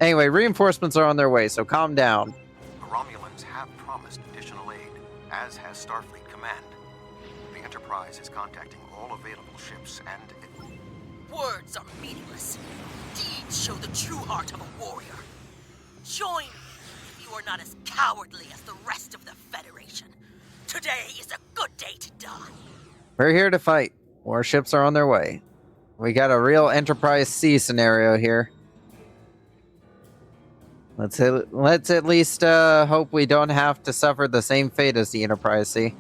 B: Anyway, reinforcements are on their way, so calm down.
K: The Romulans have promised additional aid, as has Starfleet Command. The Enterprise is contacting all available ships and...
W: Words are meaningless. Deeds show the true heart of a warrior. Join me if you are not as cowardly as the rest of the Federation. Today is a good day to die.
B: We're here to fight. Warships are on their way. We got a real Enterprise C scenario here. Let's at least hope we don't have to suffer the same fate as the Enterprise C.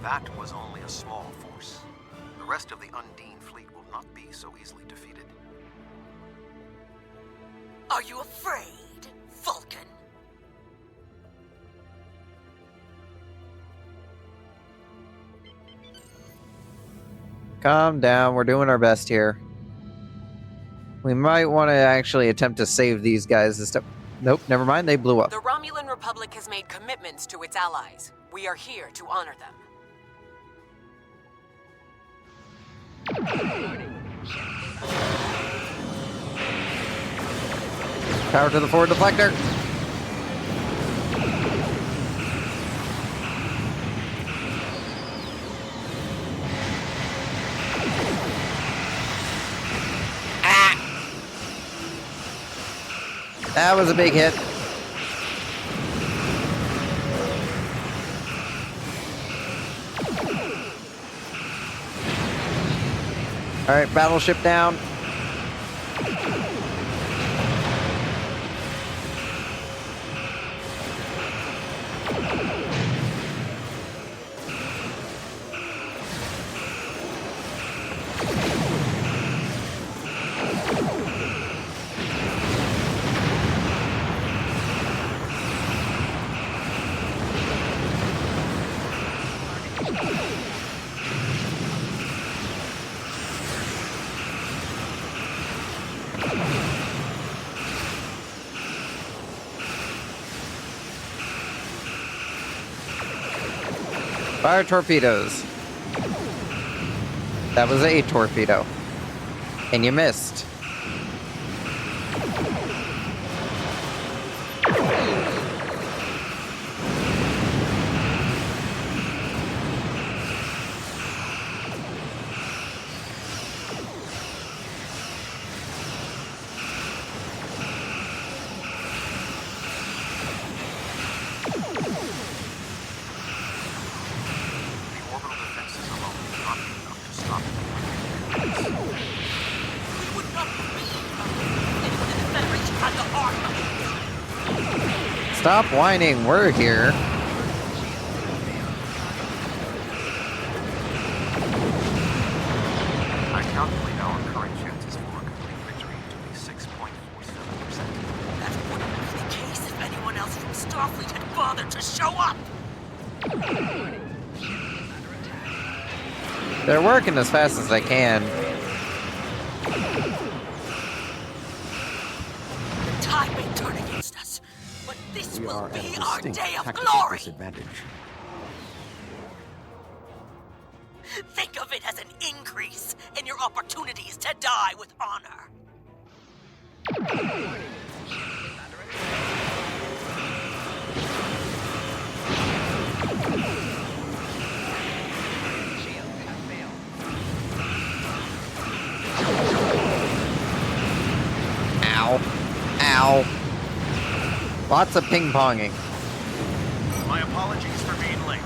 K: That was only a small force. The rest of the Undine fleet will not be so easily defeated.
W: Are you afraid, Vulcan?
B: Calm down, we're doing our best here. We might want to actually attempt to save these guys this time. Nope, never mind, they blew up.
H: The Romulan Republic has made commitments to its allies. We are here to honor them.
B: Power to the forward deflector. That was a big hit. All right, battleship down. Fire torpedoes. That was a torpedo. And you missed. Stop whining, we're here.
K: I calculate our current chances for a complete victory to be 6.47%.
W: That wouldn't be the case if anyone else from Starfleet had bothered to show up!
B: They're working as fast as they can.
W: The tide may turn against us, but this
J: We
W: will
J: are at
W: be
J: a
W: our
J: distinct
W: day of
J: tactical
W: glory!
J: disadvantage.
W: Think of it as an increase in your opportunities to die with honor.
B: Ow. Ow. Lots of ping-ponging.
C: My apologies for being late.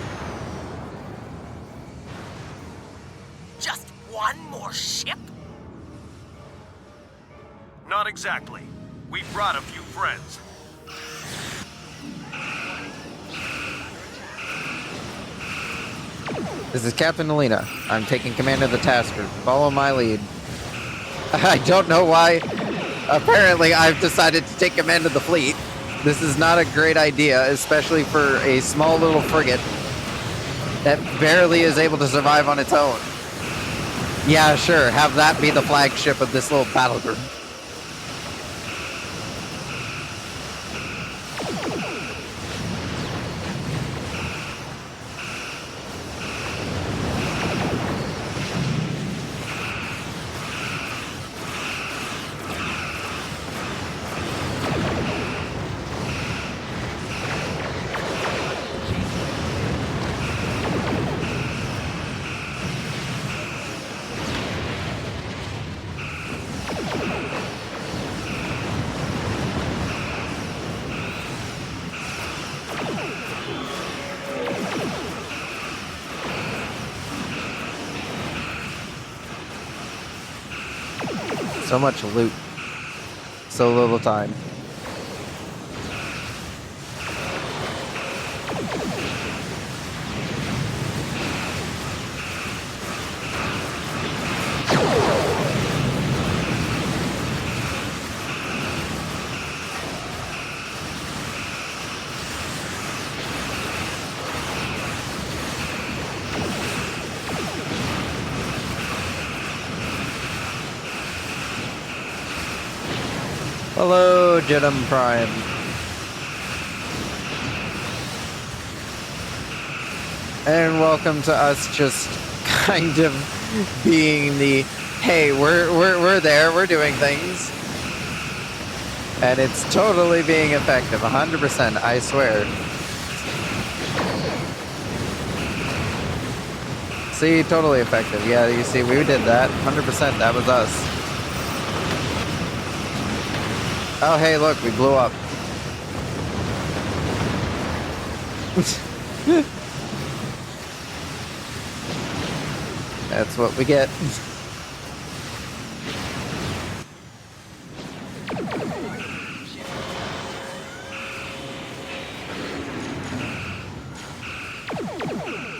W: Just one more ship?
C: Not exactly. We brought a few friends.
B: This is Captain Nalina. I'm taking command of the tasker. Follow my lead. I don't know why. Apparently, I've decided to take command of the fleet. This is not a great idea, especially for a small little frigate that barely is able to survive on its own. Yeah, sure. Have that be the flagship of this little battle group. So much loot. So little time. Hello, Jedum Prime. And welcome to us just kind of being the hey, we're there. We're doing things. And it's totally being effective. 100%, I swear. See, totally effective. Yeah, you see, we did that. 100%, that was us. Oh, hey, look, we blew up. That's what we get.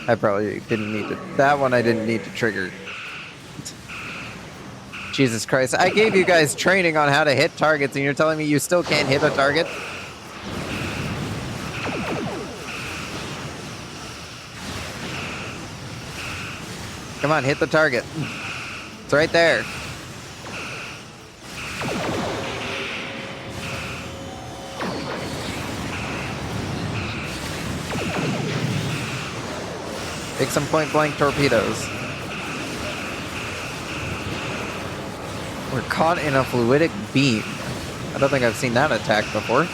B: I probably didn't need to. That one I didn't need to trigger. Jesus Christ. I gave you guys training on how to hit targets and you're telling me you still can't hit a target? Come on, hit the target. It's right there. Take some point-blank torpedoes. We're caught in a fluidic beam. I don't think I've seen that attack before.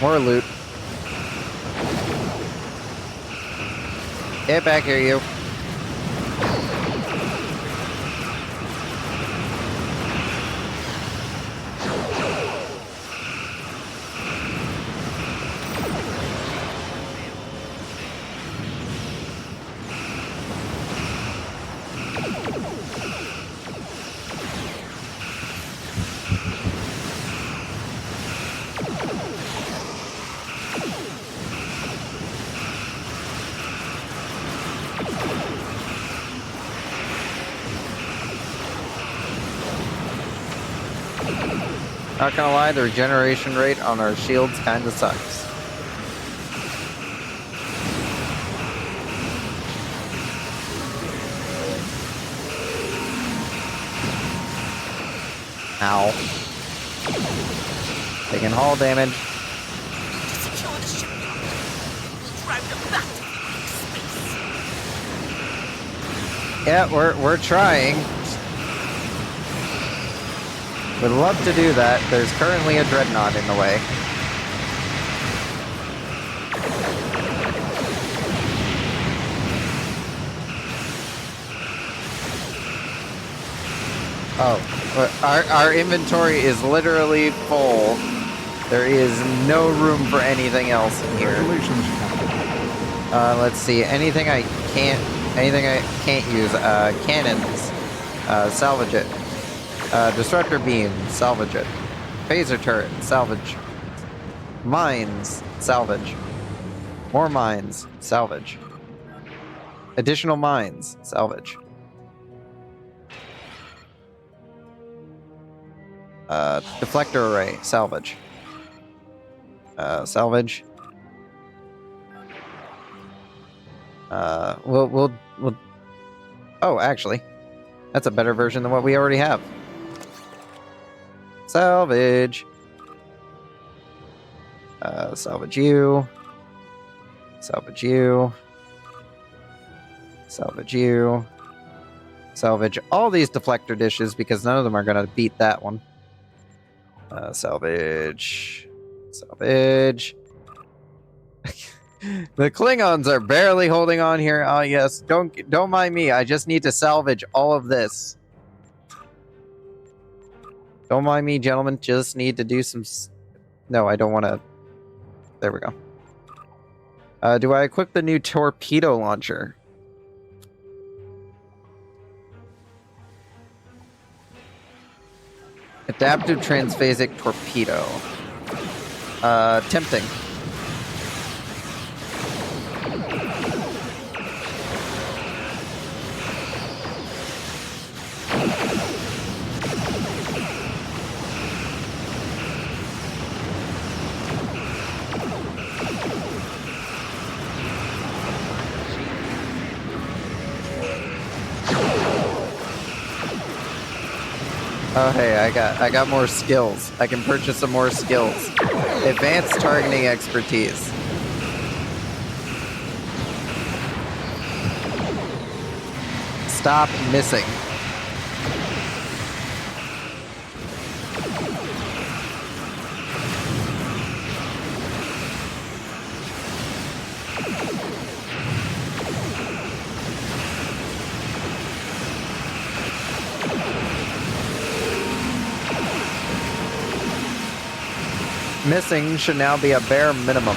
B: More loot. Get back here, you. Not gonna lie, the regeneration rate on our shields kinda sucks. Ow. Taking hull damage.
W: Secure the shipyard. We'll drive them back to space.
B: Yeah, we're trying. Would love to do that. There's currently a dreadnought in the way. Oh, our inventory is literally full. There is no room for anything else in here. Let's see. Anything I can't use. Cannons. Salvage it. Disruptor beam, salvage it. Phaser turret, salvage. Mines, salvage. More mines, salvage. Additional mines, salvage. Deflector array, salvage. Salvage. We'll. Oh, actually, that's a better version than what we already have. Salvage. Salvage you. Salvage you. Salvage you. Salvage all these deflector dishes because none of them are going to beat that one. Salvage. Salvage. The Klingons are barely holding on here. Oh yes, don't mind me. I just need to salvage all of this. Don't mind me, gentlemen. Just need to do some... No, I don't want to... There we go. Do I equip the new torpedo launcher? Adaptive transphasic torpedo. Tempting. Oh hey, I got more skills. I can purchase some more skills. Advanced targeting expertise. stop missing. Missing should now be a bare minimum.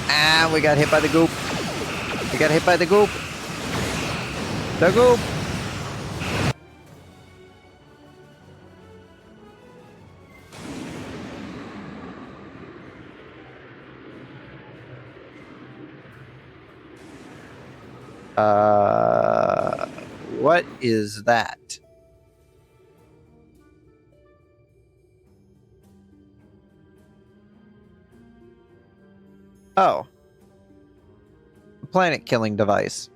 B: Ah, we got hit by the goop. We got hit by the goop. The goop. What is that? Oh. A planet-killing device.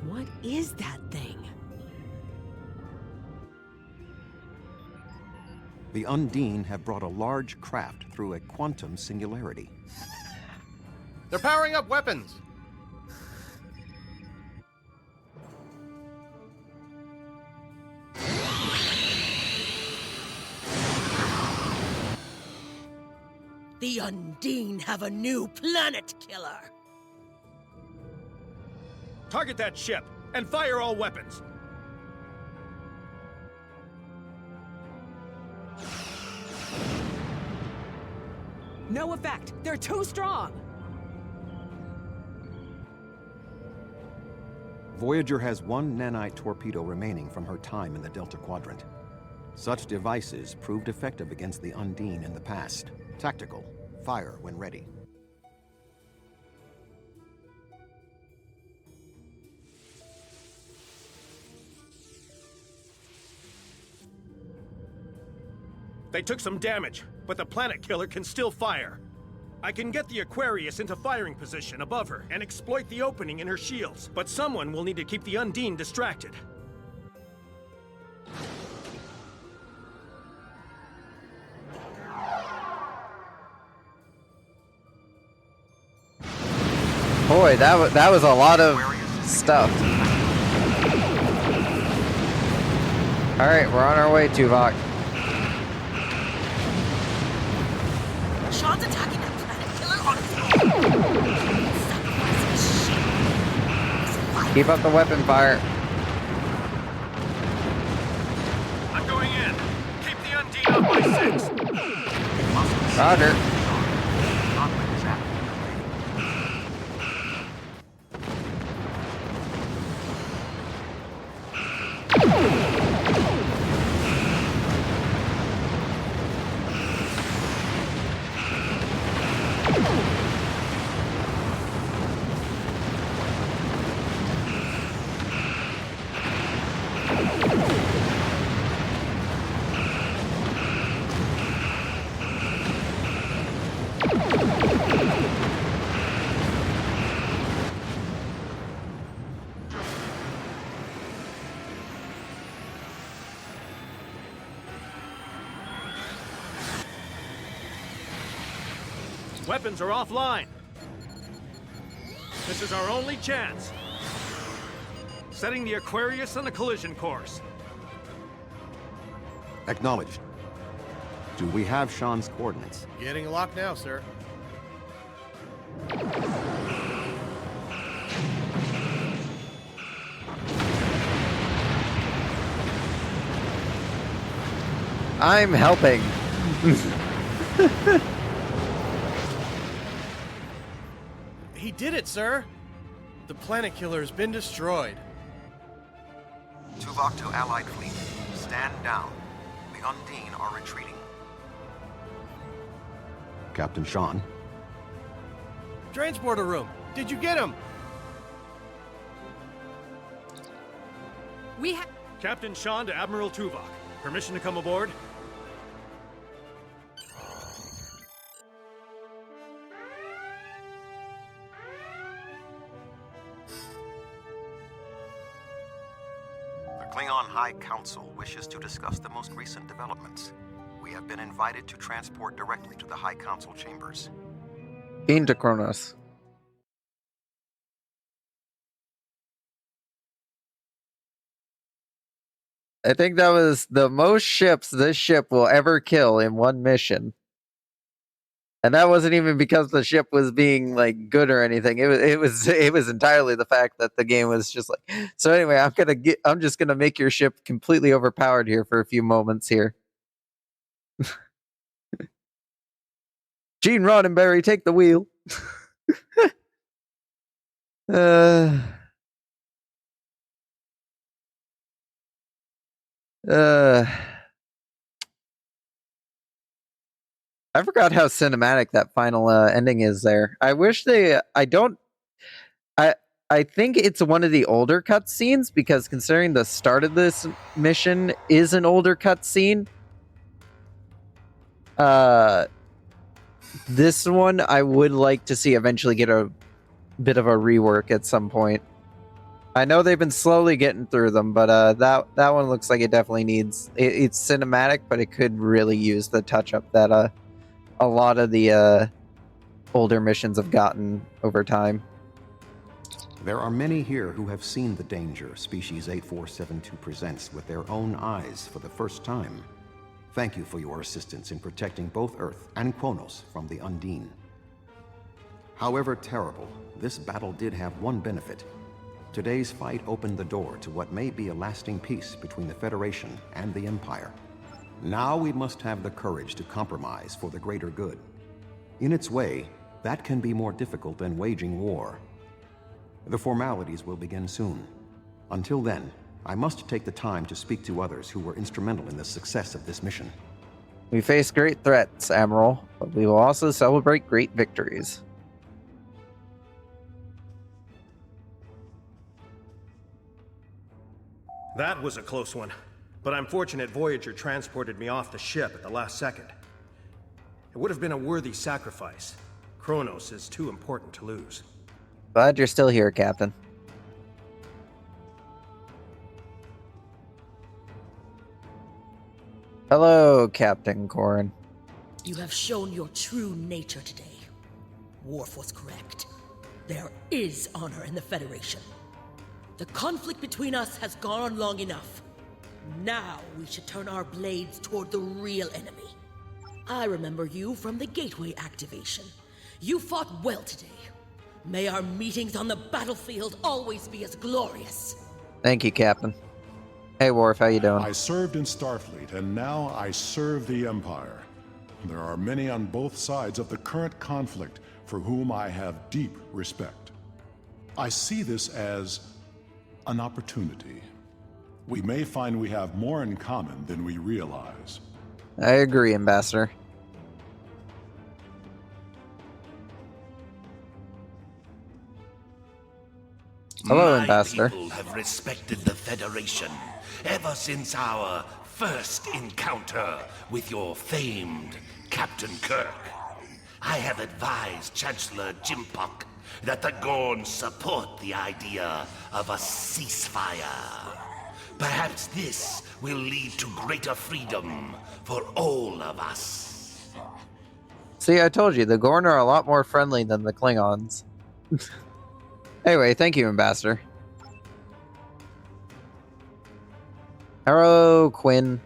H: What is that thing?
J: The Undine have brought a large craft through a quantum singularity.
I: They're powering up weapons!
W: The Undine have a new planet killer!
D: Target that ship, and fire all weapons!
M: No effect! They're too strong!
J: Voyager has one nanite torpedo remaining from her time in the Delta Quadrant. Such devices proved effective against the Undine in the past. Tactical. Fire when ready.
D: They took some damage, but the planet killer can still fire. I can get the Aquarius into firing position above her and exploit the opening in her shields, but someone will need to keep the Undine distracted.
B: Boy, that was a lot of stuff. All right, we're on our way, Tuvok.
W: Sean's attacking that planet killer on his own.
B: Keep up the weapon fire.
D: I'm going in. Keep the Undine up by 6.
B: Roger.
D: Weapons are offline. This is our only chance. Setting the Aquarius on a collision course.
J: Acknowledged. Do we have Sean's coordinates?
I: Getting locked now, sir.
B: I'm helping.
I: He did it, sir! The planet killer has been destroyed.
K: Tuvok to Allied fleet. Stand down. The Undine are retreating.
J: Captain Sean.
I: Transporter room. Did you get him?
M: We have
D: Captain Sean to Admiral Tuvok. Permission to come aboard?
K: The Klingon High Council wishes to discuss the most recent developments. We have been invited to transport directly to the High Council chambers.
B: Into Kronos. I think that was the most ships this ship will ever kill in one mission. And that wasn't even because the ship was being like good or anything. It was entirely the fact that the game was just like. So anyway, I'm just gonna make your ship completely overpowered here for a few moments here. Gene Roddenberry, take the wheel. I forgot how cinematic that final ending is there. I wish I think it's one of the older cutscenes because considering the start of this mission is an older cutscene, this one I would like to see eventually get a bit of a rework at some point. I know they've been slowly getting through them, but that one looks like it definitely needs. It's cinematic, but it could really use the touch up that a lot of the older missions have gotten over time.
J: There are many here who have seen the danger Species 8472 presents with their own eyes for the first time. Thank you for your assistance in protecting both Earth and Kronos from the Undine. However terrible, this battle did have one benefit. Today's fight opened the door to what may be a lasting peace between the Federation and the Empire. Now we must have the courage to compromise for the greater good. In its way, that can be more difficult than waging war. The formalities will begin soon. Until then, I must take the time to speak to others who were instrumental in the success of this mission.
B: We face great threats, Admiral, but we will also celebrate great victories.
D: That was a close one, but I'm fortunate Voyager transported me off the ship at the last second. It would have been a worthy sacrifice. Kronos is too important to lose.
B: Glad you're still here, Captain. Hello, Captain Corrin.
W: You have shown your true nature today. Worf was correct. There is honor in the Federation. The conflict between us has gone on long enough. Now we should turn our blades toward the real enemy. I remember you from the Gateway activation. You fought well today. May our meetings on the battlefield always be as glorious.
B: Thank you, Captain. Hey, Worf, how you doing?
N: I served in Starfleet, and now I serve the Empire. There are many on both sides of the current conflict for whom I have deep respect. I see this as an opportunity. We may find we have more in common than we realize.
B: I agree, Ambassador. Hello, Ambassador.
R: My people have respected the Federation ever since our first encounter with your famed Captain Kirk. I have advised Chancellor Jimpok that the Gorn support the idea of a ceasefire. Perhaps this will lead to greater freedom for all of us.
B: See, I told you, the Gorn are a lot more friendly than the Klingons. Anyway, thank you, Ambassador. Hello, Quinn.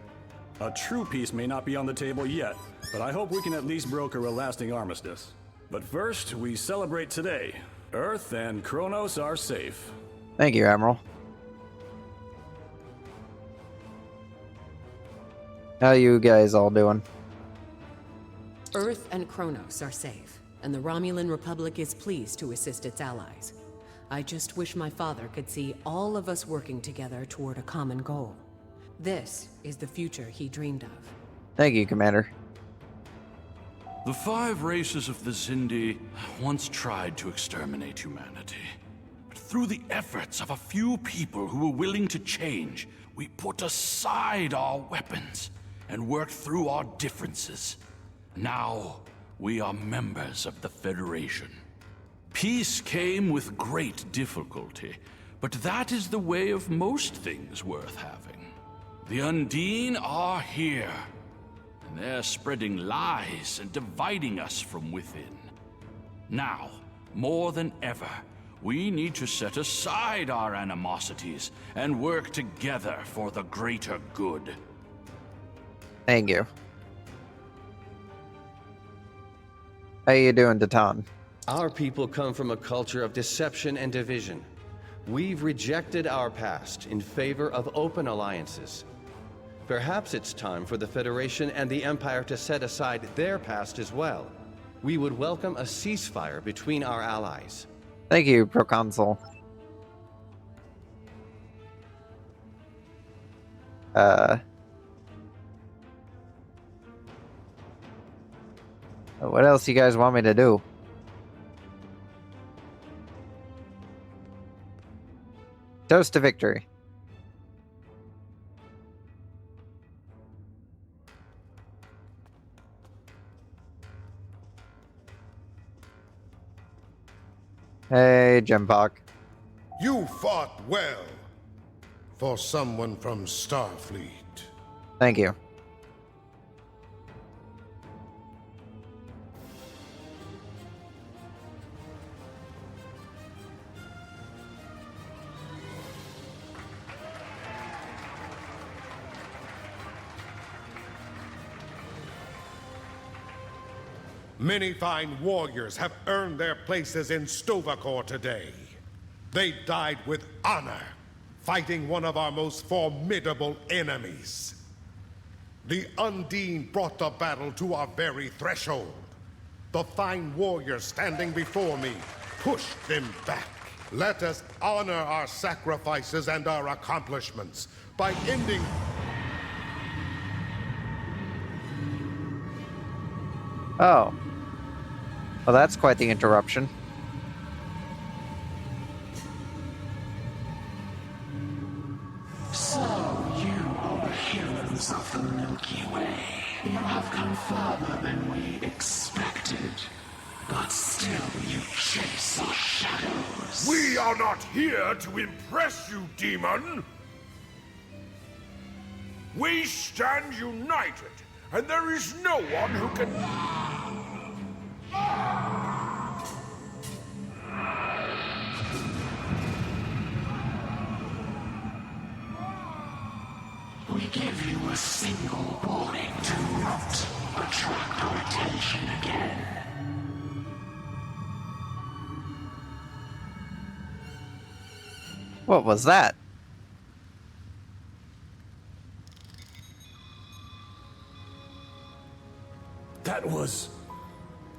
E: A true peace may not be on the table yet, but I hope we can at least broker a lasting armistice. But first, we celebrate today. Earth and Kronos are safe.
B: Thank you, Admiral. How you guys all doing?
M: Earth and Kronos are safe, and the Romulan Republic is pleased to assist its allies. I just wish my father could see all of us working together toward a common goal. This is the future he dreamed of.
B: Thank you, Commander.
P: The 5 races of the Zindi once tried to exterminate humanity. But through the efforts of a few people who were willing to change, we put aside our weapons and worked through our differences. Now, we are members of the Federation. Peace came with great difficulty, but that is the way of most things worth having. The Undine are here. And they're spreading lies and dividing us from within. Now, more than ever, We need to set aside our animosities and work together for the greater good.
B: Thank you. How you doing, Datan?
O: Our people come from a culture of deception and division. We've rejected our past in favor of open alliances. Perhaps it's time for the Federation and the Empire to set aside their past as well. We would welcome a ceasefire between our allies.
B: Thank you, Proconsul. What else you guys want me to do? Toast to victory. Hey, Jempak.
Q: You fought well for someone from Starfleet.
B: Thank you.
Q: Many fine warriors have earned their places in Stovacor today. They died with honor, fighting one of our most formidable enemies. The Undine brought the battle to our very threshold. The fine warriors standing before me pushed them back. Let us honor our sacrifices and our accomplishments by ending...
B: Oh. Well, that's quite the interruption.
S: So, you are the heroes of the Milky Way. You have come further than we expected. But still, you chase our shadows.
R: We are not here to impress you, demon! We stand united, and there is no one who can...
S: We give you a single warning to not attract our attention again.
B: What was that?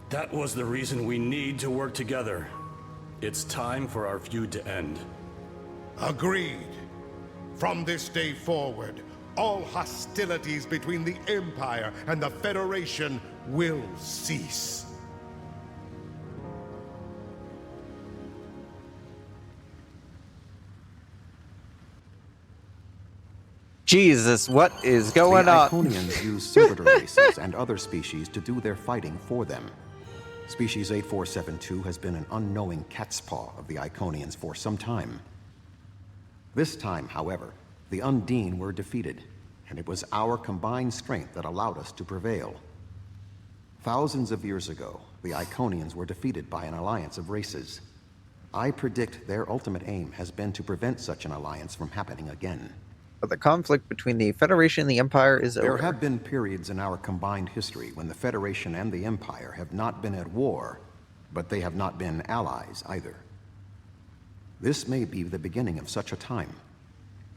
E: That was the reason we need to work together. It's time for our feud to end.
Q: Agreed. From this day forward, all hostilities between the Empire and the Federation will cease.
B: Jesus, what is going on?
J: The Iconians use servitor races and other species to do their fighting for them. Species 8472 has been an unknowing cat's paw of the Iconians for some time. This time, however, the Undine were defeated, and it was our combined strength that allowed us to prevail. Thousands of years ago, the Iconians were defeated by an alliance of races. I predict their ultimate aim has been to prevent such an alliance from happening again.
B: But the conflict between the Federation and the Empire is over.
J: There have been periods in our combined history when the Federation and the Empire have not been at war, but they have not been allies either. This may be the beginning of such a time.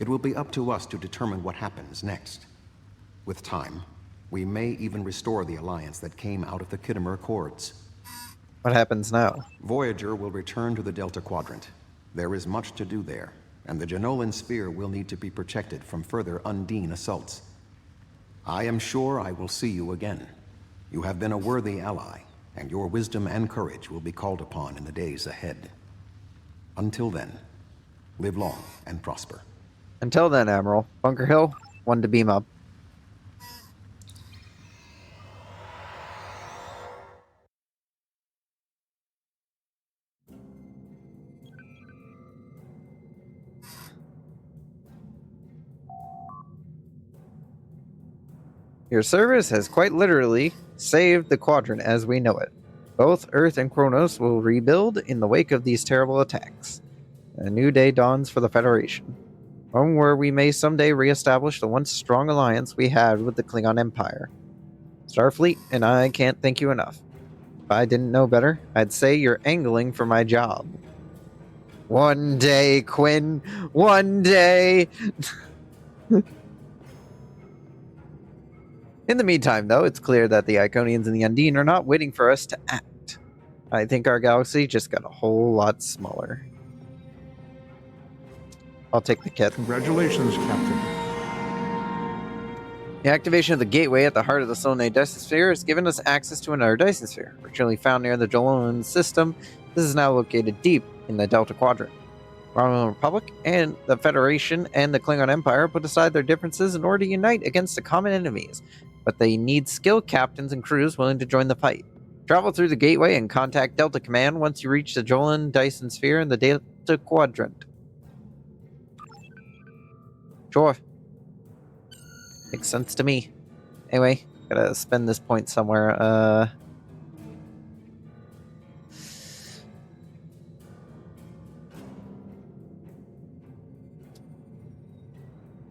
J: It will be up to us to determine what happens next. With time, we may even restore the alliance that came out of the Khitomer Accords.
B: What happens now?
J: Voyager will return to the Delta Quadrant. There is much to do there, and the Jenolan Sphere will need to be protected from further Undine assaults. I am sure I will see you again. You have been a worthy ally, and your wisdom and courage will be called upon in the days ahead. Until then, live long and prosper.
B: Until then, Admiral. Bunker Hill, one to beam up. Your service has quite literally saved the quadrant as we know it. Both Earth and Kronos will rebuild in the wake of these terrible attacks. A new day dawns for the Federation, one where we may someday reestablish the once strong alliance we had with the Klingon Empire. Starfleet and I can't thank you enough. If I didn't know better, I'd say you're angling for my job. One day, Quinn. One day. In the meantime, though, it's clear that the Iconians and the Undine are not waiting for us to act. I think our galaxy just got a whole lot smaller. I'll take the kit.
N: Congratulations, Captain.
B: The activation of the gateway at the heart of the Solanae Dyson Sphere has given us access to another Dyson Sphere. Originally found near the Jololan system, this is now located deep in the Delta Quadrant. Romulan Republic and the Federation and the Klingon Empire put aside their differences in order to unite against the common enemies, but they need skilled captains and crews willing to join the fight. Travel through the gateway and contact Delta Command once you reach the Jololan Dyson Sphere in the Delta Quadrant. Sure. Makes sense to me. Anyway, gotta spend this point somewhere.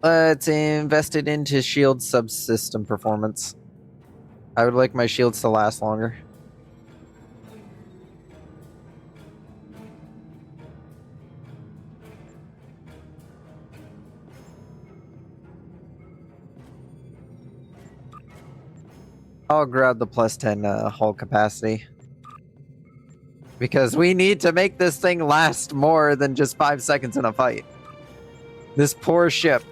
B: Let's invest it into shield subsystem performance. I would like my shields to last longer. I'll grab the plus 10 hull capacity. Because we need to make this thing last more than just 5 seconds in a fight. This poor ship.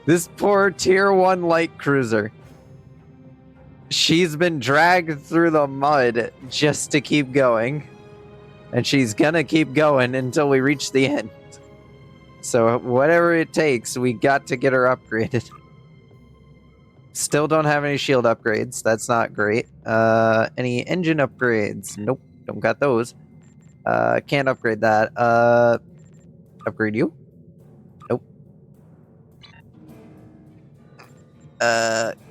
B: This poor tier 1 light cruiser. She's been dragged through the mud just to keep going. And she's gonna keep going until we reach the end. So whatever it takes, we got to get her upgraded. Still don't have any shield upgrades. That's not great. Any engine upgrades? Nope. Don't got those. Can't upgrade that. Upgrade you? Nope.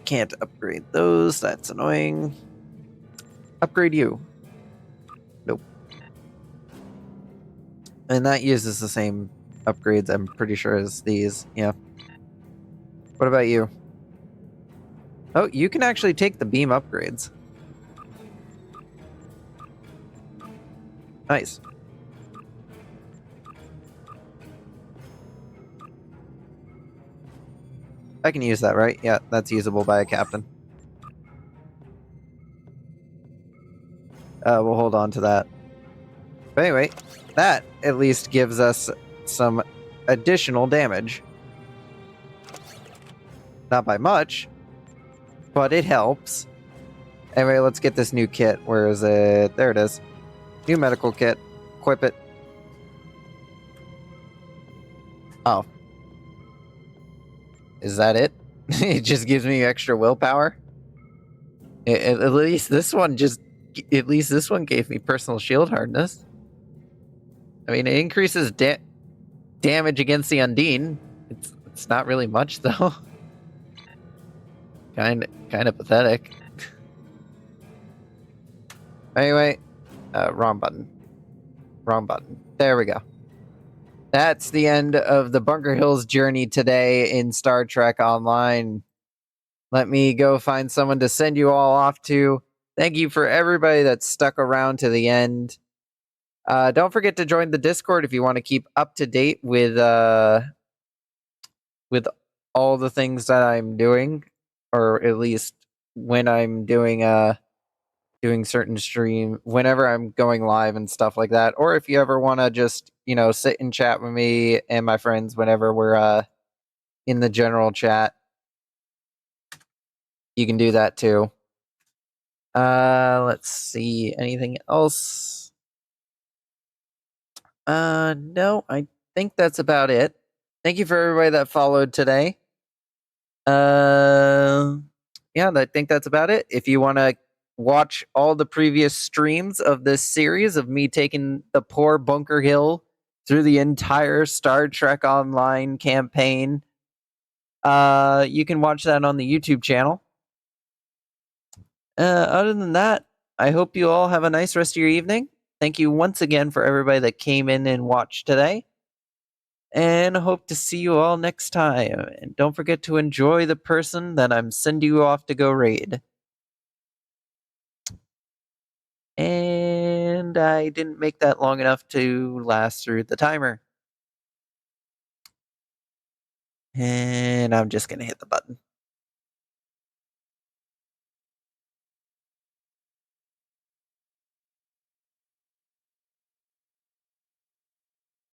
B: Can't upgrade those. That's annoying. Upgrade you. Nope. And that uses the same upgrades, I'm pretty sure, as these. Yeah. What about you? Oh, you can actually take the beam upgrades. Nice. I can use that, right? Yeah, that's usable by a captain. We'll hold on to that. But anyway, that at least gives us some additional damage. Not by much, but it helps. Anyway, let's get this new kit. Where is it? There it is. New medical kit. Equip it. Oh. Is that it? It just gives me extra willpower? At least this one gave me personal shield hardness. I mean, it increases damage against the Undine. It's not really much, though. Kind of pathetic. Anyway, wrong button. Wrong button. There we go. That's the end of the Bunker Hills journey today in Star Trek Online. Let me go find someone to send you all off to. Thank you for everybody that stuck around to the end. Don't forget to join the Discord if you want to keep up to date with all the things that I'm doing, or at least when I'm doing certain stream, whenever I'm going live and stuff like that. Or if you ever want to just, sit and chat with me and my friends whenever we're in the general chat, you can do that too. Let's see. Anything else? No, I think that's about it. Thank you for everybody that followed today. Yeah, I think that's about it. If you want to watch all the previous streams of this series of me taking the poor Bunker Hill through the entire Star Trek Online campaign, you can watch that on the YouTube channel. Other than that, I hope you all have a nice rest of your evening. Thank you once again for everybody that came in and watched today. And hope to see you all next time. And don't forget to enjoy the person that I'm sending you off to go raid. And I didn't make that long enough to last through the timer. And I'm just going to hit the button.